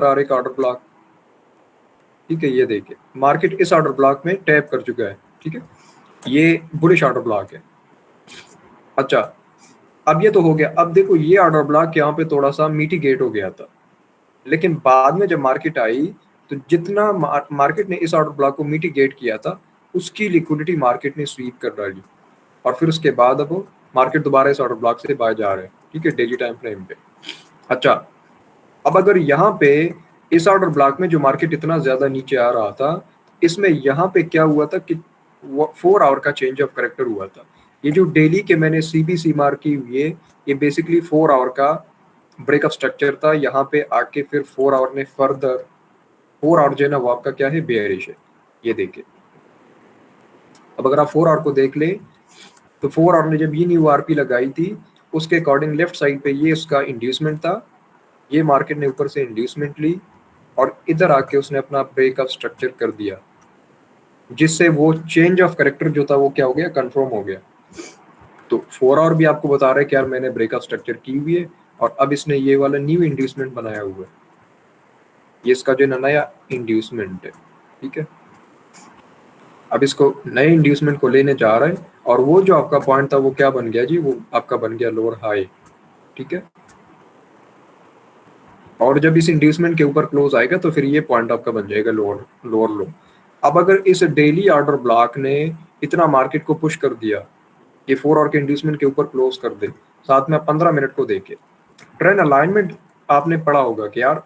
आ रहा एक order block, ठीक है। ये देखिए मार्केट इस ऑर्डर ब्लॉक में टैप कर चुका है, ठीक है, ये बुलिश ऑर्डर ब्लॉक है। अच्छा अब ये तो हो गया। अब देखो ये ऑर्डर ब्लॉक यहाँ पे थोड़ा सा मिटिगेट हो गया था, लेकिन बाद में जब मार्केट आई तो जितना मार्केट ने इस ऑर्डर ब्लॉक को मिटिगेट किया था उसकी लिक्विडिटी मार्केट ने स्वीप कर डाली, और फिर उसके बाद अब मार्केट दोबारा इस ऑर्डर ब्लॉक से बाहर जा रहा है, ठीक है, डेली टाइम फ्रेम पे। अच्छा अब अगर यहाँ पे इस ऑर्डर ब्लॉक में जो मार्केट इतना ज्यादा नीचे आ रहा था, इसमें यहाँ पे क्या हुआ था कि 4 आवर का चेंज ऑफ करेक्टर हुआ था। ये जो डेली के मैंने सीबीसी मार्क की हुई है, ये बेसिकली 4 आवर का ब्रेकअप स्ट्रक्चर था। यहाँ पे आके फिर 4 आवर ने फर्दर 4 आवर जो है ना वो आपका क्या है, बेयरिश है। ये देखिए अब अगर आप 4 आवर को देख ले तो 4 आवर ने जब ये न्यू आरपी लगाई थी उसके अकॉर्डिंग लेफ्ट साइड पे ये उसका इंड्यूसमेंट था, ये मार्केट ने ऊपर से इंड्यूसमेंट ली और इधर आके उसने अपना ब्रेकअप स्ट्रक्चर कर दिया, जिससे वो चेंज ऑफ करेक्टर जो था वो क्या हो गया, कंफर्म हो गया। तो 4 आवर भी आपको बता रहा है कि यार मैंने ब्रेकअप स्ट्रक्चर की हुई है, और अब इसने ये वाला न्यू इंड्यूसमेंट बनाया हुआ है, ये इसका जो नया इंड्यूसमेंट है, ठीक है। अब इसको नए इंड्यूसमेंट को लेने जा रहा है, और वो जो आपका पॉइंट था वो क्या बन गया जी, वो आपका बन गया लोअर हाई, ठीक है। और जब इस इंड्यूसमेंट के ऊपर क्लोज आएगा तो फिर ये पॉइंट आपका बन जाएगा लोअर लोअर लो। अब अगर इस डेली ऑर्डर ब्लॉक ने इतना मार्केट को पुश कर दिया, ये 4 आवर के इंड्यूसमेंट के ऊपर क्लोज कर दे, साथ में 15 मिनट को देखे ट्रेंड अलाइनमेंट आपने पढ़ा होगा कि यार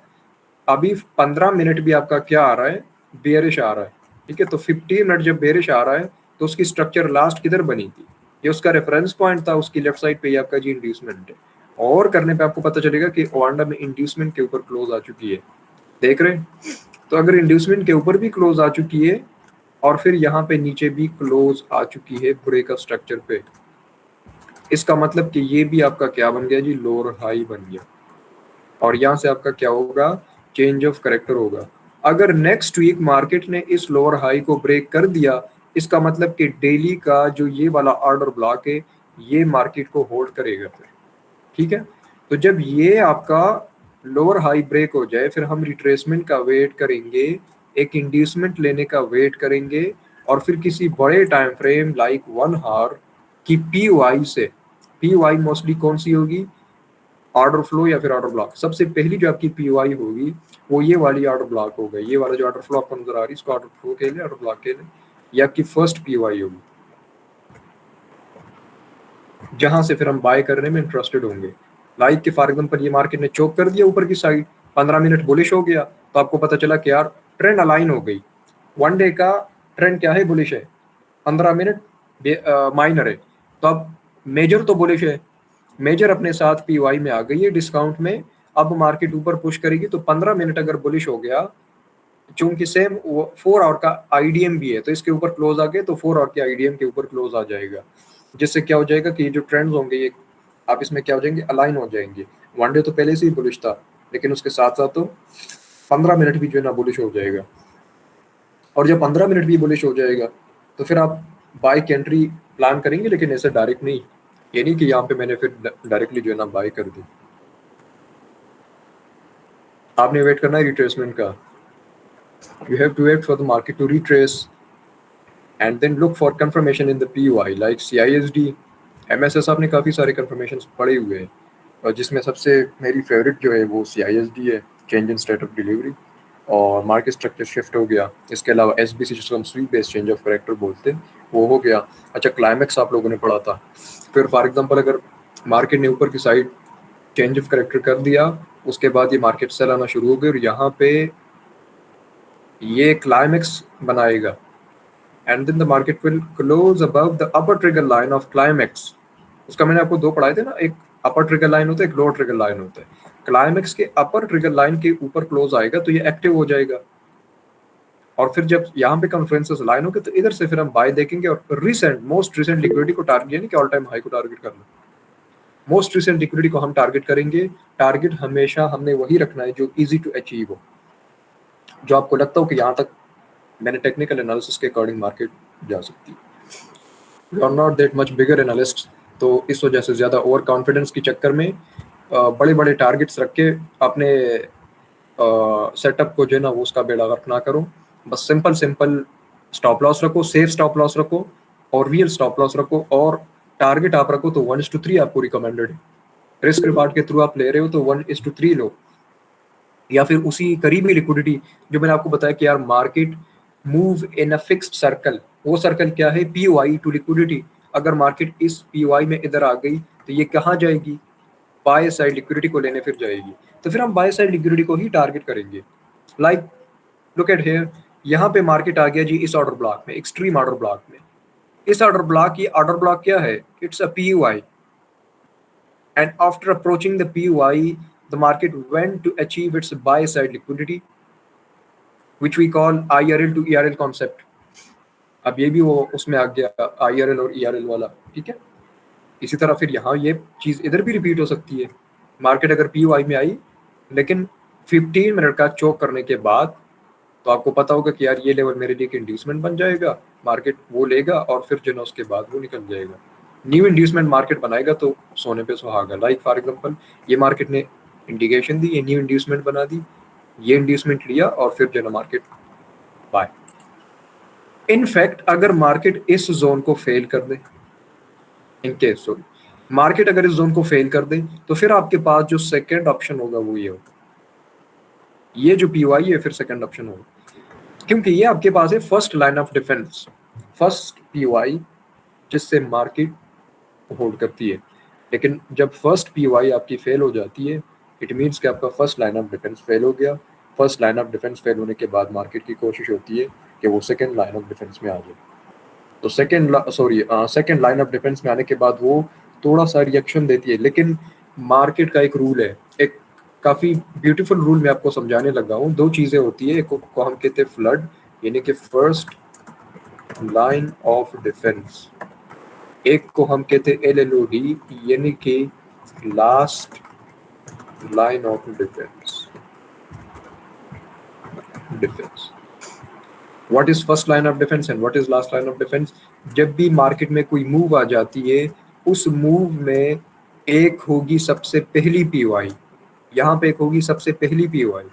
अभी 15 मिनट भी आपका क्या आ रहा है, बेयरिश आ रहा है, ठीक है। तो 15 मिनट जब बेयरिश आ रहा है तो उसकी स्ट्रक्चर लास्ट किधर बनी थी, ये उसका रेफरेंस पॉइंट था, उसकी लेफ्ट साइड पे ये आपका जी इंड्यूसमेंट है। और करने पे आपको पता चलेगा कि ओवांडा में इंड्यूसमेंट के ऊपर क्लोज आ चुकी है, देख रहे हैं। तो अगर इंड्यूसमेंट के ऊपर भी क्लोज आ चुकी है और फिर यहाँ पे नीचे भी क्लोज आ चुकी है ब्रेकअप स्ट्रक्चर पे, इसका मतलब कि ये भी आपका क्या बन गया जी, लोअर हाई बन गया, और यहाँ से आपका क्या होगा, चेंज ऑफ करेक्टर होगा। अगर नेक्स्ट वीक मार्केट ने इस लोअर हाई को ब्रेक कर दिया, इसका मतलब कि डेली का जो ये वाला ऑर्डर ब्लॉक है ये मार्केट को होल्ड करेगा फिर, ठीक है। तो जब ये आपका लोअर हाई ब्रेक हो जाए फिर हम रिट्रेसमेंट का वेट करेंगे, एक इंड्यूसमेंट लेने का वेट करेंगे, और फिर किसी बड़े टाइम फ्रेम लाइक 1 आवर की पीवाई से, पीवाई मोस्टली कौन सी होगी, ऑर्डर फ्लो या फिर ऑर्डर ब्लॉक। सबसे पहली जो आपकी पीवाई होगी वो ये वाली ऑर्डर ब्लॉक होगा, ये वाला जो ऑर्डर फ्लो आपको नजर आ रही है इसको ऑर्डर फ्लो के लिए, ऑर्डर ब्लॉक के लिए, ये आपकी फर्स्ट पीवाई होगी, जहां से फिर हम बाय करने में इंटरेस्टेड होंगे। लाइक के फॉर एग्जांपल ये मार्केट ने चोक कर दिया ऊपर की साइड, 15 मिनट बुलिश हो गया, तो आपको पता चला कि यार ट्रेंड अलाइन हो गई, वन डे का ट्रेंड क्या है, बुलिश है, 15 मिनट माइनर है, तो अब मेजर तो बुलिश है, मेजर अपने साथ पीवाई में आ गई है डिस्काउंट में। अब मार्केट ऊपर पुश करेगी तो 15 मिनट अगर बुलिश हो गया, चूंकि सेम 4 आवर का आईडीएम भी है तो इसके ऊपर क्लोज आ गए तो 4 आवर के आईडीएम के ऊपर क्लोज आ जाएगा, जिससे क्या हो जाएगा कि ये जो ट्रेंड्स होंगे ये आप इसमें क्या हो जाएंगे, अलाइन हो जाएंगे। वन डे तो पहले से ही बुलिश था, लेकिन उसके साथ साथ तो 15 मिनट भी जो है ना बुलिश हो जाएगा, और जब 15 मिनट भी बुलिश हो जाएगा तो फिर आप बाय की एंट्री प्लान करेंगे, लेकिन ऐसे डायरेक्ट नहीं, ये नहीं कि यहाँ पे मैंने फिर डायरेक्टली जो है ना बाय कर दी। आपने वेट करना है रिट्रेसमेंट का, you have to wait for the market to retrace and then look for confirmation in the POI like CISD, MSS। आपने काफ़ी सारे confirmations पढ़े हुए हैं, और जिसमें सबसे मेरी फेवरेट जो है वो CISD है, change in state of delivery, और मार्केट स्ट्रक्चर शिफ्ट हो गया। इसके अलावा SBC जिसको हम sweep based change of character बोलते हैं वो हो गया। अच्छा क्लाइमेक्स आप लोगों ने पढ़ा था। फिर फॉर एग्जांपल अगर मार्केट ने ऊपर की साइड चेंज ऑफ करेक्टर कर दिया, उसके बाद ये मार्केट सेल आना शुरू हो गई और यहाँ पे ये क्लाइमेक्स बनाएगा, and then the market will close above the upper trigger line of climax. उसका मैंने आपको दो पढ़ाए थे ना, एक अपर ट्रिगर लाइन होता है, एक लोअर ट्रिगर लाइन होता है। क्लाइमेक्स के अपर ट्रिगर लाइन के ऊपर क्लोज आएगा तो ये एक्टिव हो जाएगा, और फिर जब यहाँ पे कॉन्फ्रेंसेस लाइन होगी तो इधर से फिर हम बाय देखेंगे, और मोस्ट रिसेंट लिक्विडिटी को टारगेट, यानी कि ऑल टाइम हाई को टारगेट करना, मोस्ट रिसेंट लिक्विडिटी को हम टारगेट करेंगे। टारगेट हमेशा हमने वही रखना है जो इजी टू अचीव हो, जो आपको लगता हो कि यहाँ तक मैंने टेक्निकल एनालिसिस के अकॉर्डिंग मार्केट जा सकती है। We are not that much bigger analyst, तो इस वजह से ज़्यादा ओवर कॉन्फिडेंस के चक्कर में बड़े बड़े टारगेट्स रख के अपने सेटअप को जो है ना वो उसका बेड़ा गर्क ना करो। बस सिंपल स्टॉप लॉस रखो, सेफ स्टॉप लॉस रखो और रियल स्टॉप लॉस रखो, और टारगेट आप रखो तो 1:3 आपको रिकमेंडेड है। रिस्क रिवार्ड के थ्रू आप ले रहे हो तो 1:3 लो, या फिर उसी करीबी लिक्विडिटी जो मैंने आपको बताया कि यार market move in a fixed circle. वो सर्कल क्या है? POI to liquidity. अगर मार्केट इस पीओआई में इधर आ गई तो ये कहाँ जाएगी? बाय साइड लिक्विडिटी को लेने फिर जाएगी। तो फिर हम बाय साइड लिक्विडिटी को ही टारगेट करेंगे। लाइक लुक एट हियर, यहाँ पे मार्केट आ गया जी इस ऑर्डर ब्लॉक में, एक्सट्रीम ऑर्डर ब्लॉक में। इस ऑर्डर ब्लॉक, ये ऑर्डर ब्लॉक क्या है? It's a POI, and after approaching the PUI, the market went to achieve its buy side liquidity, which we call IRL to ERL concept. अब ये भी वो उसमें आ गया IRL और ERL वाला, ठीक है। इसी तरह फिर यहाँ ये चीज़ इधर भी रिपीट हो सकती है। मार्केट अगर PUI में आई लेकिन 15 मिनट का चोक करने के बाद, तो आपको पता होगा कि यार ये लेवल मेरे लिए इंड्यूसमेंट बन जाएगा, मार्केट वो लेगा और फिर जो ना उसके बाद वो निकल जाएगा। न्यू इंड्यूसमेंट मार्केट बनाएगा तो सोने पे सुहागा। लाइक फॉर एग्जांपल ये मार्केट ने इंडिकेशन दी, ये न्यू इंड्यूसमेंट बना दी, ये इंड्यूसमेंट लिया और फिर जो ना मार्केट बाय। इनफैक्ट अगर मार्केट इस जोन को फेल कर दे, इनकेस सॉरी मार्केट अगर इस जोन को फेल कर दे, तो फिर आपके पास जो सेकेंड ऑप्शन होगा वो ये होगा, ये जो पीओआई है फिर सेकेंड ऑप्शन होगा, क्योंकि ये आपके पास है first line of defence, first POI जिससे मार्केट होल्ड करती है। लेकिन जब फर्स्ट पीओआई आपकी फेल हो जाती है, इट मीन्स कि आपका first line of defence fail हो गया। First line of defence fail होने के बाद मार्केट की कोशिश होती है कि वो सेकेंड लाइन ऑफ डिफेंस में आ जाए। तो सेकेंड लाइन ऑफ डिफेंस में आने के बाद वो थोड़ा सा रिएक्शन देती है। लेकिन मार्केट का एक रूल है, एक काफ़ी ब्यूटीफुल रूल मैं आपको समझाने लगा हूँ। दो चीज़ें होती है, एक को हम कहते हैं फ्लड, यानी कि फर्स्ट लाइन ऑफ डिफेंस, एक को हम कहते हैं LLOD, यानी कि last line of defence. What is first line of defence and what is last line of defence? जब भी मार्केट में कोई मूव आ जाती है, उस मूव में एक होगी सबसे पहली पीओआई, यहाँ पे एक होगी सबसे पहली पीओआई,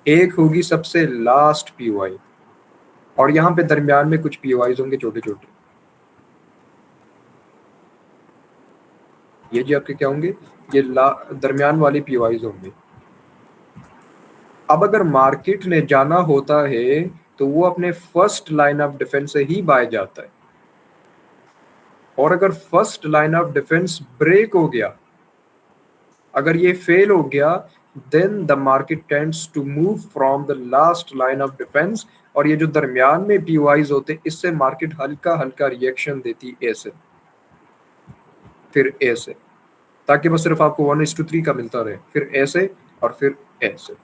एक होगी सबसे लास्ट पीओआई, और यहाँ पे दरमियान में कुछ पीओआईज होंगे छोटे छोटे। ये जी आपके क्या होंगे? ये दरमियान वाले पीओआईज होंगे। अब अगर मार्केट ने जाना होता है तो वो अपने फर्स्ट लाइन ऑफ डिफेंस से ही बाय जाता है, और अगर first line of defence break हो गया, अगर ये फेल हो गया, then the market tends to move from the last line of defence, और ये जो दरमियान में पीओआईज होते हैं इससे मार्केट हल्का हल्का रिएक्शन देती ए से, फिर ए से, ताकि बस सिर्फ आपको 1:3 का मिलता रहे, फिर ए से और फिर ए से।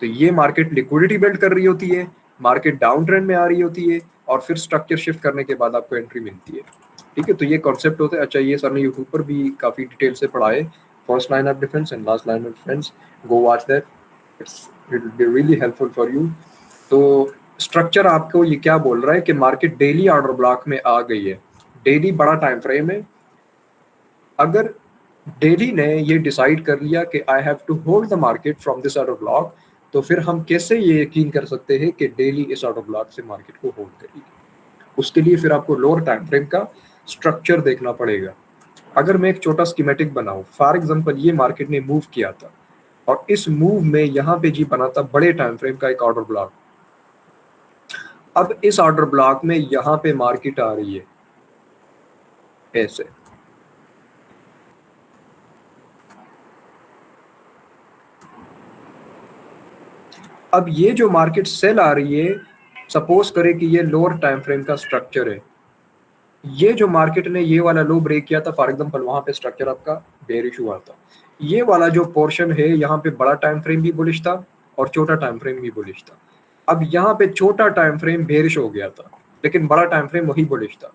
तो ये मार्केट लिक्विडिटी बिल्ड कर रही होती है, मार्केट डाउन ट्रेंड में आ रही होती है, और फिर स्ट्रक्चर शिफ्ट करने के बाद आपको एंट्री मिलती है। ठीक है, तो ये कॉन्सेप्ट होता है। अच्छा, ये सर ने यूट्यूब पर भी काफ़ी डिटेल से पढ़ा है, first line of defence and last line of defence. Go watch that, it will be really helpful for you. तो स्ट्रक्चर आपको ये क्या बोल रहा है कि मार्केट डेली ऑर्डर ब्लॉक में आ गई है, डेली बड़ा टाइम फ्रेम है। अगर डेली ने ये डिसाइड कर लिया कि I have to hold the market from this order block, तो फिर हम कैसे ये यकीन कर सकते हैं कि डेली इस ऑर्डर ब्लॉक से मार्केट को होल्ड करेगी? उसके लिए फिर आपको लोअर टाइम फ्रेम का स्ट्रक्चर देखना पड़ेगा। अगर मैं एक छोटा स्कीमेटिक बनाऊं, फॉर एग्जांपल ये मार्केट ने मूव किया था और इस मूव में यहाँ पे जी बना था बड़े टाइम फ्रेम का एक ऑर्डर ब्लॉक। अब इस ऑर्डर ब्लॉक में यहाँ पे मार्केट आ रही है ऐसे, अब ये जो मार्केट सेल आ रही है, सपोज करें कि ये लोअर टाइम फ्रेम का स्ट्रक्चर है, ये जो मार्केट ने ये वाला लो ब्रेक किया था, फॉर एग्जांपल वहां पे स्ट्रक्चर आपका बेरिश हुआ था, ये वाला जो पोर्शन है यहाँ पे बड़ा टाइम फ्रेम भी बुलिश था और छोटा टाइम फ्रेम भी बुलिश था। अब यहाँ पे छोटा टाइम फ्रेम बेरिश हो गया था, लेकिन बड़ा टाइम फ्रेम वही बुलिश था।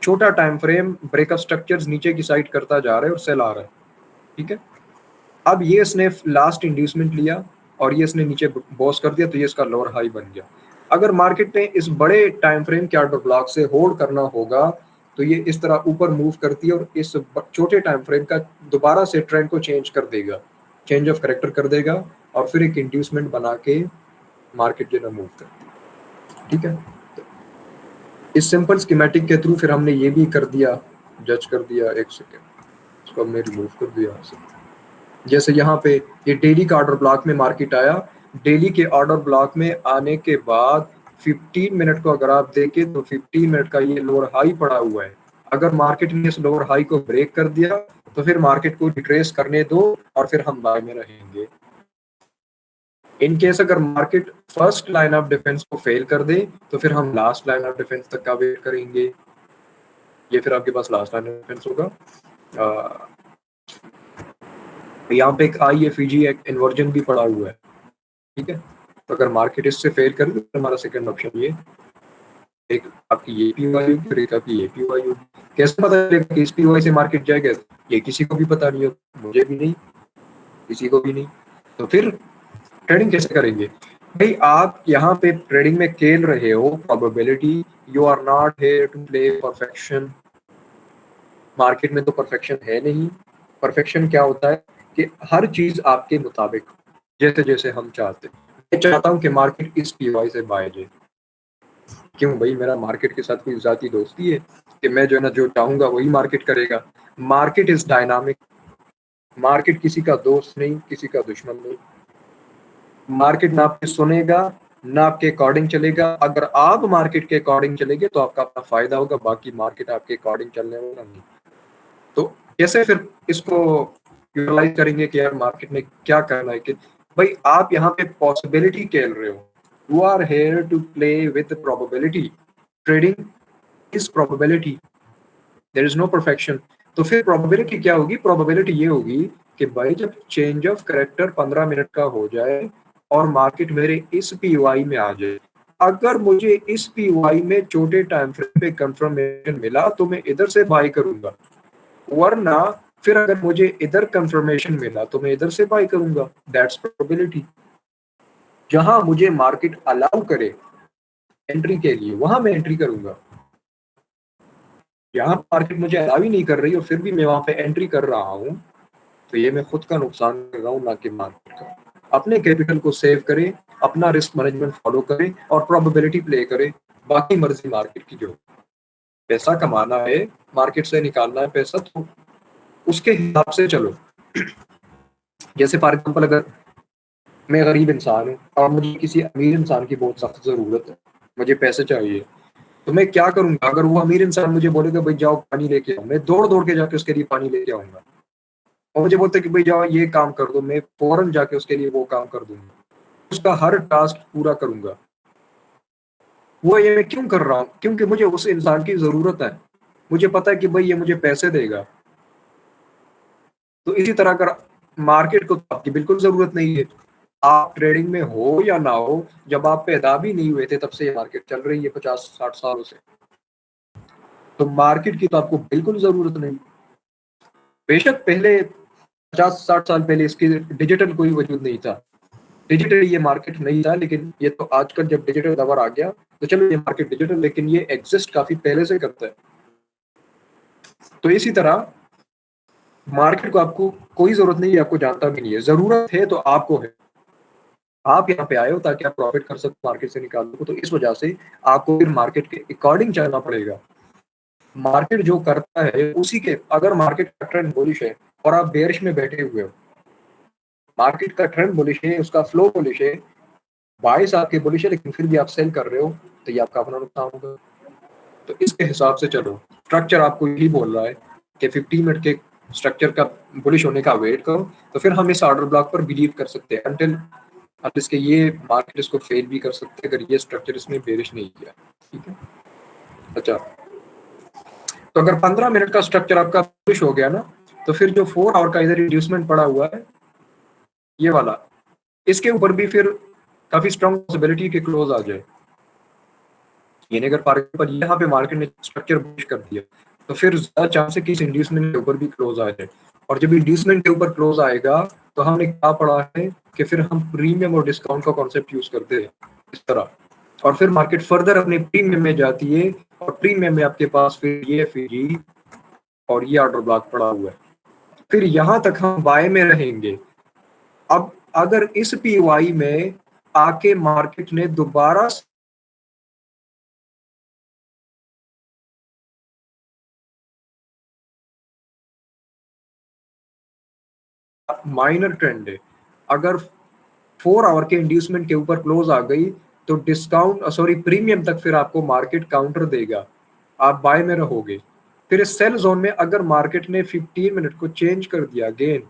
छोटा टाइम फ्रेम ब्रेकअप स्ट्रक्चर्स नीचे की साइड करता जा रहा है और सेल आ रहा है, ठीक है। अब ये इसने लास्ट इंड्यूसमेंट लिया और ये इसने नीचे बॉस कर दिया, तो ये इसका लोअर हाई बन गया। अगर मार्केट ने इस बड़े टाइम फ्रेम के ऑर्डर ब्लॉक से होल्ड करना होगा, तो ये इस तरह ऊपर मूव करती है और इस छोटे टाइम फ्रेम का दोबारा से ट्रेंड को चेंज कर देगा, चेंज ऑफ करेक्टर कर देगा, और फिर एक इंड्यूसमेंट बना के मार्केट जो है मूव करती है। ठीक है, इस सिंपल स्कीमेटिक के थ्रू फिर हमने ये भी कर दिया, जज कर दिया। एक सेकेंड, इसको हमने रिमूव कर दिया यहाँ से। जैसे यहाँ पे ये डेली का ऑर्डर ब्लॉक में मार्केट आया, डेली के ऑर्डर ब्लॉक में आने के बाद 15 मिनट को अगर आप देखें तो 15 मिनट का ये लोअर हाई पड़ा हुआ है। अगर मार्केट ने इस लोअर हाई को ब्रेक कर दिया तो फिर मार्केट को रिट्रेस करने दो और फिर हम बाय में रहेंगे। इन केस अगर market first line of defence को फेल कर दे तो फिर हम लास्ट लाइन ऑफ डिफेंस तक का वेट करेंगे। ये फिर आपके पास लास्ट लाइन ऑफ डिफेंस होगा। यहाँ पे एक IFEG एक इन्वर्जन भी पड़ा हुआ है। ठीक है, तो अगर मार्केट इससे फेल करे तो हमारा सेकंड ऑप्शन ये, एक आपकी ये PY होगी और एक आपकी ये PY होगी। कैसे पता चलेगा कि इस PY से मार्केट जाएगा? ये किसी को भी पता नहीं हो, मुझे भी नहीं, किसी को भी नहीं। तो फिर ट्रेडिंग कैसे करेंगे भाई? आप यहाँ पे ट्रेडिंग में खेल रहे हो probability, you are not here to play perfection. Market में तो परफेक्शन है नहीं। परफेक्शन क्या होता है कि हर चीज आपके मुताबिक, जैसे जैसे हम चाहते हैं। मैं चाहता हूँ कि मार्केट इस PY से बाय जाए। क्यों भाई? मेरा मार्केट के साथ कोई जाती दोस्ती है कि मैं जो है ना जो चाहूंगा वही मार्केट करेगा? Market is dynamic. मार्केट किसी का दोस्त नहीं, किसी का दुश्मन नहीं। मार्केट ना आपके सुनेगा ना आपके अकॉर्डिंग चलेगा। अगर आप मार्केट के अकॉर्डिंग चलेंगे तो आपका अपना फायदा होगा, बाकी मार्केट आपके अकॉर्डिंग चलने वाला नहीं। तो कैसे फिर इसको यूटिलाइज करेंगे कि यार मार्केट में क्या करना है? कि भाई आप यहाँ पे पॉसिबिलिटी खेल रहे हो, you are here to play with probability. Trading is probability, there is no perfection. तो फिर प्रोबेबिलिटी क्या होगी? प्रोबेबिलिटी ये होगी कि भाई जब चेंज ऑफ करेक्टर 15 मिनट का हो जाए और मार्केट मेरे इस PY में आ जाए, अगर मुझे इस PY में छोटे टाइम फ्रेम पे कंफर्मेशन मिला तो मैं इधर से बाय करूंगा, वरना फिर अगर मुझे इधर कंफर्मेशन मिला तो मैं इधर से बाय करूंगा। That's probability. जहां मुझे मार्केट अलाउ करे एंट्री के लिए वहां मैं एंट्री करूंगा। यहाँ मार्केट मुझे अलाउ ही नहीं कर रही और फिर भी मैं वहां पे एंट्री कर रहा हूँ, तो ये मैं खुद का नुकसान कर रहा हूँ, ना कि मार्केट का। अपने कैपिटल को सेव करें, अपना रिस्क मैनेजमेंट फॉलो करें और प्रोबेबिलिटी प्ले करें। बाकी मर्जी मार्केट की। जो पैसा कमाना है, मार्केट से निकालना है पैसा, तो उसके हिसाब से चलो। जैसे फॉर एग्जाम्पल अगर मैं गरीब इंसान हूँ और मुझे किसी अमीर इंसान की बहुत सख्त जरूरत है, मुझे पैसे चाहिए, तो मैं क्या करूंगा? अगर वो अमीर इंसान मुझे बोलेगा भाई जाओ पानी लेके आओ, मैं दौड़ दौड़ के जाके उसके लिए पानी लेके आऊंगा। और मुझे बोलते कि भाई जाओ ये काम कर दो, मैं फौरन जाके उसके लिए वो काम कर दूंगा, उसका हर टास्क पूरा करूंगा। वो ये मैं क्यों कर रहा हूँ? क्योंकि मुझे उस इंसान की जरूरत है, मुझे पता है कि भाई ये मुझे पैसे देगा। तो इसी तरह अगर मार्केट को तो आपकी बिल्कुल जरूरत नहीं है, आप ट्रेडिंग में हो या ना हो, जब आप पैदा भी नहीं हुए थे तब से ये मार्केट चल रही है 50-60 सालों से। तो मार्केट की तो आपको बिल्कुल जरूरत नहीं। बेशक पहले 50-60 साल पहले इसकी डिजिटल कोई वजूद नहीं था, डिजिटल ये मार्केट नहीं था, लेकिन ये तो आजकल जब डिजिटल दौर आ गया तो चलो ये मार्केट डिजिटल, लेकिन ये एग्जिस्ट काफी पहले से करता है। तो इसी तरह मार्केट को आपको कोई जरूरत नहीं है, आपको जानता भी नहीं है। जरूरत है तो आपको है। आप यहाँ पे आए हो ताकि आप प्रॉफिट कर सको, मार्केट से निकाल सको, तो इस वजह से आपको फिर मार्केट के अकॉर्डिंग चलना पड़ेगा। मार्केट जो करता है उसी के, अगर मार्केट का ट्रेंड बुलिश है और आप बेयरिश में बैठे हुए हो, मार्केट का ट्रेंड बुलिश है, उसका फ्लो बुलिश है, बाइस आपके बुलिश है, लेकिन फिर भी आप सेल कर रहे हो, तो ये आपका अपना नुकसान होगा। तो इसके हिसाब से चलो। स्ट्रक्चर आपको यही बोल रहा है कि 15 मिनट के स्ट्रक्चर का बुलिश होने का वेट करो, तो फिर हम इस ऑर्डर ब्लॉक पर बिलीव कर सकते हैं अंटिल अब इसके ये मार्केट इसको फेल भी कर सकते हैं अगर ये स्ट्रक्चर इसने बेरिश नहीं किया। ठीक है, अच्छा। तो अगर 15 मिनट का स्ट्रक्चर आपका बुलिश हो गया ना, तो फिर जो 4 आवर का इधर रिड्यूसमेंट पड़ा हुआ है ये वाला, इसके ऊपर भी फिर काफी स्ट्रॉन्ग पॉसिबिलिटी के क्लोज आ जाए। यानी अगर फॉर एग्जांपल यहाँ पे मार्केट ने स्ट्रक्चर बुलिश कर दिया तो फिर ज्यादा चांस है कि इस इंड्यूसमेंट के ऊपर भी क्लोज आ जाए। और जब इंड्यूसमेंट के ऊपर क्लोज आएगा तो हमने क्या पढ़ा है कि फिर हम प्रीमियम और डिस्काउंट का कॉन्सेप्ट यूज करते हैं इस तरह, और फिर मार्केट फर्दर अपने प्रीमियम में जाती है और प्रीमियम में आपके पास फिर ये FEG और ये ऑर्डर ब्लॉक पड़ा हुआ है। फिर यहाँ तक हम बाय में रहेंगे। अब अगर इस पीवाई में आके मार्केट ने दोबारा माइनर ट्रेंड है, अगर 4 आवर के इंड्यूसमेंट के ऊपर क्लोज आ गई तो डिस्काउंट सॉरी प्रीमियम तक फिर आपको मार्केट काउंटर देगा, आप बाय में रहोगे। फिर इस सेल जोन में अगर मार्केट ने 15 मिनट को चेंज कर दिया अगेन,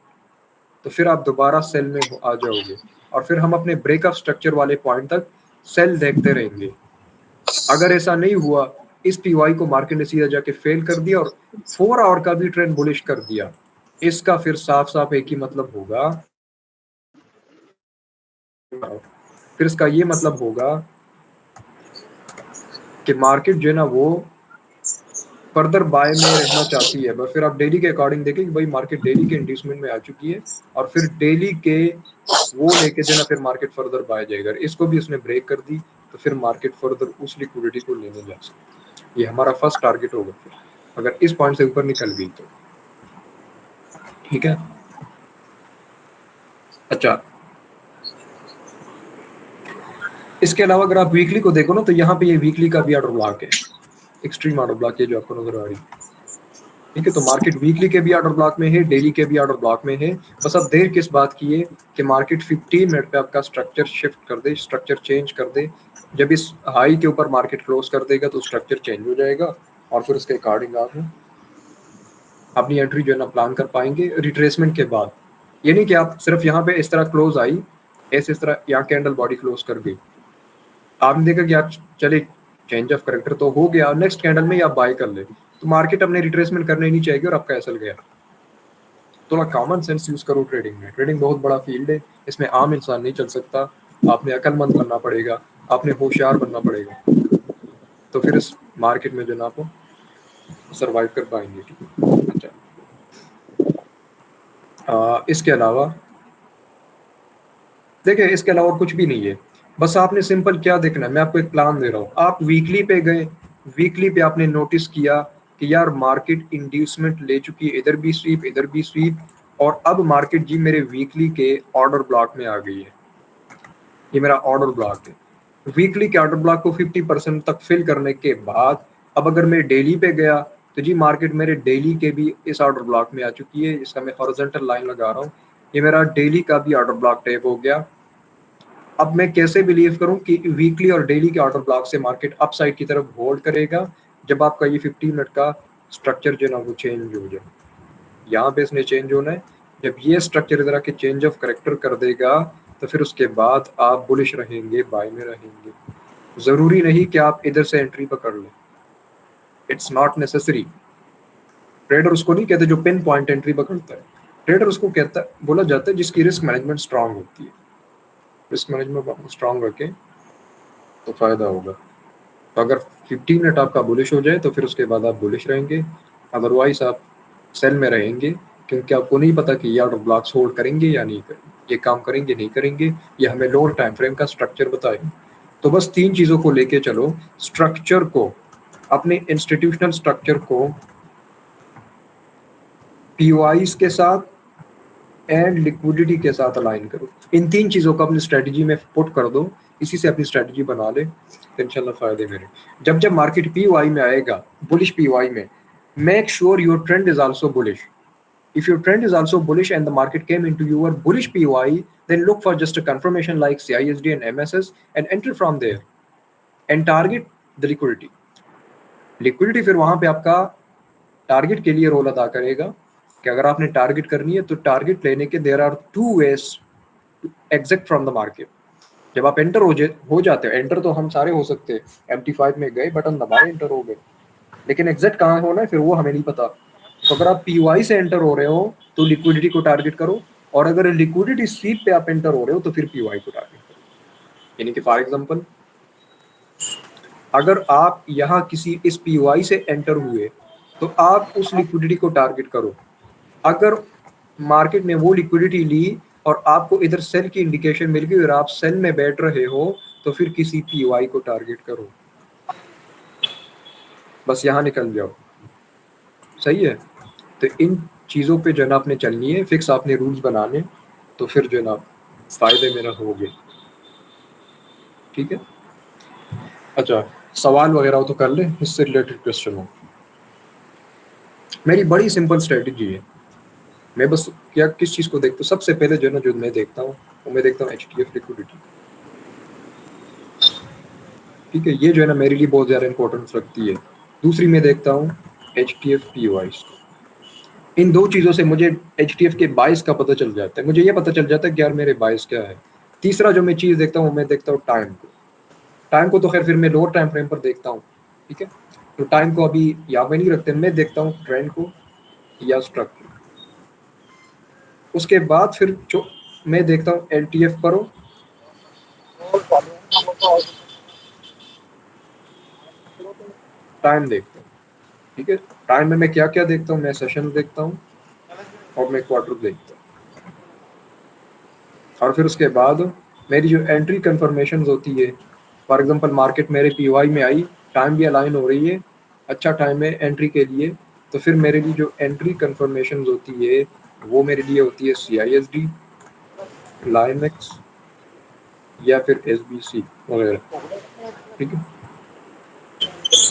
तो फिर आप दोबारा सेल में आ जाओगे और फिर हम अपने ब्रेकअप स्ट्रक्चर वाले पॉइंट तक सेल देखते रहेंगे। अगर ऐसा नहीं हुआ, इस पीवाई को मार्केट ने सीधा जाके फेल कर दिया और 4 आवर का भी ट्रेंड बुलिश कर दिया, इसका फिर साफ साफ एक ही मतलब होगा, फिर इसका ये मतलब होगा कि मार्केट जो है ना वो फर्दर बाय में रहना चाहती है। बस फिर आप डेली के अकॉर्डिंग देखें कि भाई मार्केट डेली के इंड्यूसमेंट में आ चुकी है और फिर डेली के वो लेके जो है ना फिर मार्केट फर्दर बाय जाएगा। इसको भी उसने ब्रेक कर दी तो फिर मार्केट फर्दर उस लिक्विडिटी को लेने जा सकती। ये हमारा फर्स्ट टारगेट होगा फिर, अगर इस पॉइंट से ऊपर निकल गई तो। ठीक है, अच्छा इसके अलावा अगर आप वीकली को देखो ना तो यहाँ पे ये वीकली का भी ऑर्डर ब्लॉक है, एक्सट्रीम ऑर्डर ब्लॉक है जो आपको नजर आ रही है। ठीक है, तो मार्केट वीकली के भी ऑर्डर ब्लॉक में है, डेली के भी ऑर्डर ब्लॉक में है। बस अब देर किस बात की है कि मार्केट 15 मिनट पे आपका स्ट्रक्चर शिफ्ट कर दे, स्ट्रक्चर चेंज कर दे। जब इस हाई के ऊपर मार्केट क्लोज कर देगा तो स्ट्रक्चर चेंज हो जाएगा और फिर उसके अकॉर्डिंग आप अपनी एंट्री जो है ना प्लान कर पाएंगे रिट्रेसमेंट के बाद। ये नहीं कि आप सिर्फ यहाँ पे इस तरह क्लोज आई, ऐसे इस तरह यहाँ कैंडल बॉडी क्लोज कर गई, आपने देखा कि आप चले चेंज ऑफ करेक्टर तो हो गया, नेक्स्ट कैंडल में आप बाय कर ले, तो मार्केट अपने रिट्रेसमेंट करने नहीं चाहिए और आपका एसएल गया। थोड़ा कॉमन सेंस यूज करो ट्रेडिंग में, ट्रेडिंग बहुत बड़ा फील्ड है, इसमें आम इंसान नहीं चल सकता, आपने अक्लमंद बनना पड़ेगा, आपने होशियार बनना पड़ेगा, तो फिर इस मार्केट में जो ना आप सर्वाइव कर पाएंगे। अच्छा इसके अलावा देखिए, इसके अलावा और कुछ भी नहीं है, बस आपने सिंपल क्या देखना है, मैं आपको एक प्लान दे रहा हूँ। आप वीकली पे गए, वीकली पे आपने नोटिस किया कि यार मार्केट इंड्यूसमेंट ले चुकी है, इधर भी स्वीप इधर भी स्वीप, और अब मार्केट जी मेरे वीकली के ऑर्डर ब्लॉक में आ गई है, ये मेरा ऑर्डर ब्लॉक है। वीकली के ऑर्डर ब्लॉक को 50% तक फिल करने के बाद अब अगर मैं डेली पे गया तो जी मार्केट मेरे डेली के भी इस ऑर्डर ब्लॉक में आ चुकी है, इसका मैं हॉरिजॉन्टल लाइन लगा रहा हूँ, ये मेरा डेली का भी ऑर्डर ब्लॉक टैप हो गया। अब मैं कैसे बिलीव करूं कि वीकली और डेली के ऑर्डर ब्लॉक से मार्केट अपसाइड की तरफ होल्ड करेगा, जब आपका ये 50 मिनट का स्ट्रक्चर जो है ना वो चेंज हो जाए। यहाँ पे इसने चेंज होना है, जब ये स्ट्रक्चर इधर आके चेंज ऑफ करेक्टर कर देगा तो फिर उसके बाद आप बुलिश रहेंगे, बाय में रहेंगे। जरूरी नहीं कि आप इधर से एंट्री पकड़ लें, इट्स नॉट नेसेसरी। ट्रेडर उसको नहीं कहते जो पिन पॉइंट एंट्री पकड़ता है, ट्रेडर उसको कहता है, बोला जाता है जिसकी रिस्क मैनेजमेंट स्ट्रांग होती है। रिस्क मैनेजमेंट स्ट्रांग रखें तो फायदा होगा। तो अगर 15 मिनट आपका बुलिश हो जाए तो फिर उसके बाद आप बुलिश रहेंगे, अदरवाइज आप सेल में रहेंगे, क्योंकि आपको नहीं पता कि ये ऑर्डर ब्लॉक्स होल्ड करेंगे या नहीं करेंगे, ये काम करेंगे नहीं करेंगे, ये हमें लोअर टाइम फ्रेम का स्ट्रक्चर बताएंगे। तो बस 3 चीज़ों को लेके चलो, स्ट्रक्चर को, अपने इंस्टीट्यूशनल स्ट्रक्चर को पीओआईज के साथ एंड लिक्विडिटी के साथ अलाइन करो। इन 3 चीज़ों को अपनी स्ट्रेटजी में पुट कर दो, इसी से अपनी स्ट्रेटजी बना ले, तो इंशाल्लाह फायदे मेरे। जब जब मार्केट पीओआई में आएगा, बुलिश पीओआई में, make sure your trend is also bullish. If your trend is also bullish and the market came into your bullish POI, then look for just a confirmation like CISD and MSS and enter from there and target the liquidity. Liquidity फिर वहां पे आपका target के लिए role अदा करेगा कि अगर आपने टारगेट करनी है तो टारगेट लेने के there are 2 ways to exit from the market। जब आप एंटर हो जाते हो, एंटर तो हम सारे हो सकते हैं, MT5 में गए बटन दबाए एंटर हो गए, लेकिन एग्जिट कहाँ होना है फिर वो हमें नहीं पता। तो अगर आप पीवाई से एंटर हो रहे हो तो लिक्विडिटी को टारगेट करो, और अगर लिक्विडिटी स्वीप पे आप एंटर हो रहे हो तो फिर पीवाई को टारगेट करो। यानी कि फॉर एग्जांपल, अगर आप यहाँ किसी इस पीवाई से एंटर हुए तो आप उस लिक्विडिटी को टारगेट करो। अगर मार्केट ने वो लिक्विडिटी ली और आपको इधर सेल की इंडिकेशन मिल गई और आप सेल में बैठ रहे हो तो फिर किसी पीवाई को टारगेट करो, बस यहाँ निकल जाओ। सही है, तो इन चीज़ों पे जो है ना आपने चलनी है, फिक्स आपने रूल्स बनाने, तो फिर जो है ना फायदे मेरा हो गए। ठीक है, अच्छा सवाल वगैरह हो तो कर ले, इससे रिलेटेड क्वेश्चन हो। मेरी बड़ी सिंपल स्ट्रेटजी है। मैं बस क्या किस चीज़ को देखता हूँ, सबसे पहले जो है ना, जो मैं देखता हूँ वो मैं देखता हूँ HTF लिक्विडिटी। ठीक है, ये जो है ना मेरे लिए बहुत ज़्यादा इंपॉर्टेंस रखती है। दूसरी मैं देखता हूँ HTF POIs। इन दो चीज़ों से मुझे HTF के बाइस का पता चल जाता है, मुझे ये पता चल जाता है कि यार मेरे बाइस क्या है। तीसरा जो मैं चीज़ देखता हूँ, मैं देखता हूँ टाइम को। टाइम को तो खैर फिर मैं लोअर टाइम फ्रेम पर देखता हूँ। ठीक है, तो टाइम को अभी यहाँ पे नहीं रखते, मैं देखता हूँ ट्रेंड को या स्ट्रक को। उसके बाद फिर जो मैं देखता हूँ LTF पर हो, टाइम देखता हूँ। ठीक है, टाइम में मैं क्या क्या देखता हूँ, मैं सेशन देखता हूँ और मैं क्वार्टर देखता हूँ। और फिर उसके बाद मेरी जो एंट्री कंफर्मेशन होती है, फॉर एग्जांपल मार्केट मेरे POI में आई, टाइम भी अलाइन हो रही है, अच्छा टाइम है एंट्री के लिए, तो फिर मेरे लिए जो एंट्री कंफर्मेशन होती है वो मेरे लिए होती है CISD, लाइमेक्स या फिर SBC वगैरह। ठीक है,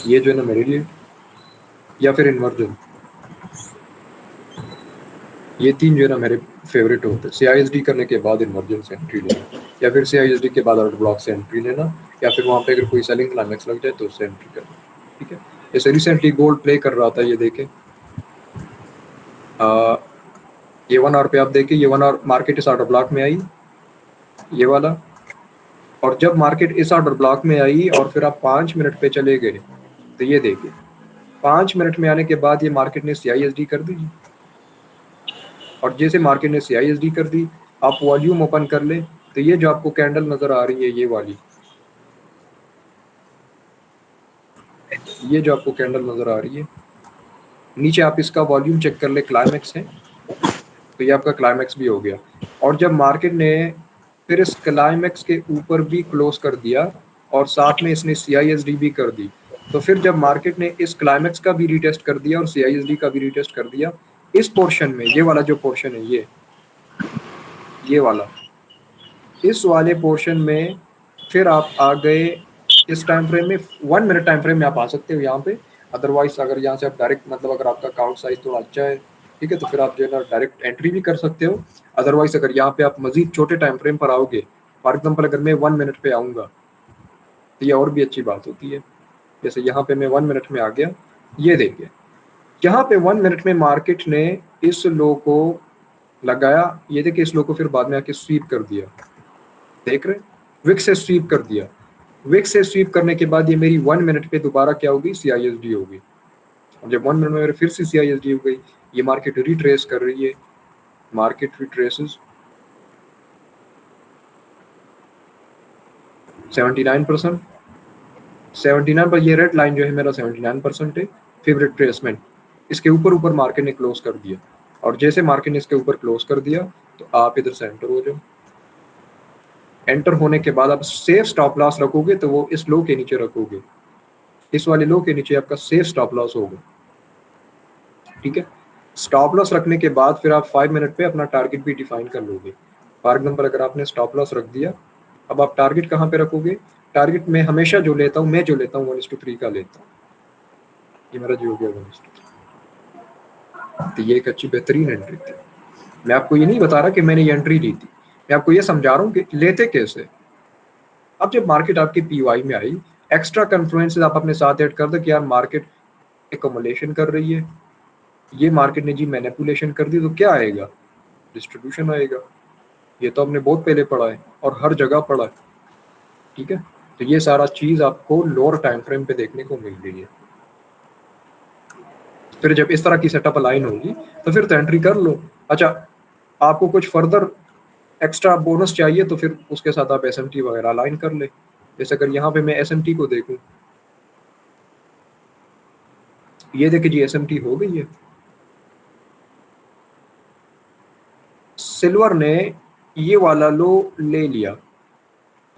ये जो है ना मेरे लिए, या फिर इन्वर्जन, ये तीन जो है ना मेरे फेवरेट होते हैं। CISD करने के बाद इन्वर्जन से एंट्री लेना, या फिर CISD के बाद आउट ब्लॉक से एंट्री लेना, या फिर वहाँ पे अगर कोई सेलिंग क्लाइमेक्स लग जाए तो उससे एंट्री करना। ठीक है, जैसे रिसेंटली गोल्ड प्ले कर रहा था, ये देखें, ये 1 आवर पे आप देखें, ये 1 आवर मार्केट इस ऑर्डर ब्लॉक में आई, ये वाला। और जब मार्केट इस ऑर्डर ब्लॉक में आई और फिर आप 5 मिनट पे चले गए, तो ये देखिए 5 मिनट में आने के बाद ये मार्केट ने CISD कर दी। और जैसे मार्केट ने CISD कर दी, आप वॉल्यूम ओपन कर ले, तो ये जो आपको कैंडल नजर आ रही है, ये वाली, ये जो आपको कैंडल नजर आ रही है, नीचे आप इसका वॉल्यूम चेक कर ले, क्लाइमेक्स है, तो ये आपका क्लाइमेक्स भी हो गया। और जब मार्केट ने फिर इस क्लाइमेक्स के ऊपर भी क्लोज कर दिया और साथ में इसने CISD भी कर दी, तो फिर जब मार्केट ने इस क्लाइमेक्स का भी रीटेस्ट कर दिया और CISD का भी रीटेस्ट कर दिया, इस पोर्शन में, ये वाला जो पोर्शन है, ये वाला, इस वाले पोर्शन में फिर आप आ गए इस टाइम फ्रेम में, 1 मिनट टाइम फ्रेम में आप आ सकते हो यहाँ पे। अदरवाइज अगर यहाँ से आप डायरेक्ट, मतलब अगर आपका अकाउंट साइज थोड़ा अच्छा है, ठीक है, तो फिर आप जो है ना डायरेक्ट एंट्री भी कर सकते हो। अदरवाइज अगर यहाँ पे आप मजीद छोटे टाइम फ्रेम पर आओगे, फॉर एग्जाम्पल अगर मैं 1 मिनट पे आऊँगा, तो ये और भी अच्छी बात होती है। जैसे यहाँ पे मैं 1 मिनट में आ गया, ये देखिए, यहाँ पे 1 मिनट में मार्केट ने इस लो को लगाया, ये देखिए इस लो को फिर बाद में आके स्वीप कर दिया, देख रहे हैं, विक से स्वीप कर दिया। विक से स्वीप करने के बाद ये मेरी 1 मिनट पे दोबारा क्या होगी, CISD होगी। और जब 1 मिनट में मेरे फिर से CISD हो गई, ये मार्केट रिट्रेस कर रही है, मार्केट रिट्रेसेस 79%, 79 पर, ये रेड लाइन जो है मेरा 79% है, फिर रिट्रेसमेंट, इसके ऊपर ऊपर मार्केट ने क्लोज कर दिया। और जैसे मार्केट ने इसके ऊपर क्लोज कर दिया, तो आप इधर से एंटर हो जाओ। एंटर होने के बाद आप सेफ स्टॉप लॉस रखोगे, तो वो इस लो के नीचे रखोगे, इस वाले लो के नीचे आपका सेफ स्टॉप लॉस होगा। ठीक है, स्टॉप लॉस रखने के बाद फिर आप 5 मिनट पे अपना टारगेट भी डिफाइन कर लोगे। फॉर एग्जाम्पल अगर आपने स्टॉप लॉस रख दिया, अब आप टारगेट कहाँ पे रखोगे? टारगेट में हमेशा जो लेता हूँ, मैं जो लेता हूँ 1:3 का लेता हूँ। ये मेरा जो हो गया 1:3, तो ये एक अच्छी बेहतरीन एंट्री थी। मैं आपको ये नहीं बता रहा कि मैंने ये एंट्री ली थी, मैं आपको ये समझा रहा हूँ कि लेते कैसे। अब जब मार्केट आपकी PY में आई, एक्स्ट्रा कन्फ्लुएंसेस आप अपने साथ ऐड कर दो कि यार मार्केट एकमुलेशन कर रही है, ये मार्केट ने जी मैनिपुलेशन कर दी, तो क्या आएगा? डिस्ट्रीब्यूशन आएगा। ये तो हमने बहुत पहले पढ़ा है और हर जगह पढ़ा है। ठीक है, तो ये सारा चीज आपको लोअर टाइम फ्रेम पे देखने को मिल रही है। फिर जब इस तरह की सेटअप अलाइन होगी, तो फिर तो एंट्री कर लो। अच्छा, आपको कुछ फर्दर एक्स्ट्रा बोनस चाहिए, तो फिर उसके साथ आप SMT वगैरह अलाइन कर ले। जैसे अगर यहाँ पे मैं SMT को देखूं, ये देखिए जी SMT हो गई है। सिल्वर ने ये वाला लो ले लिया,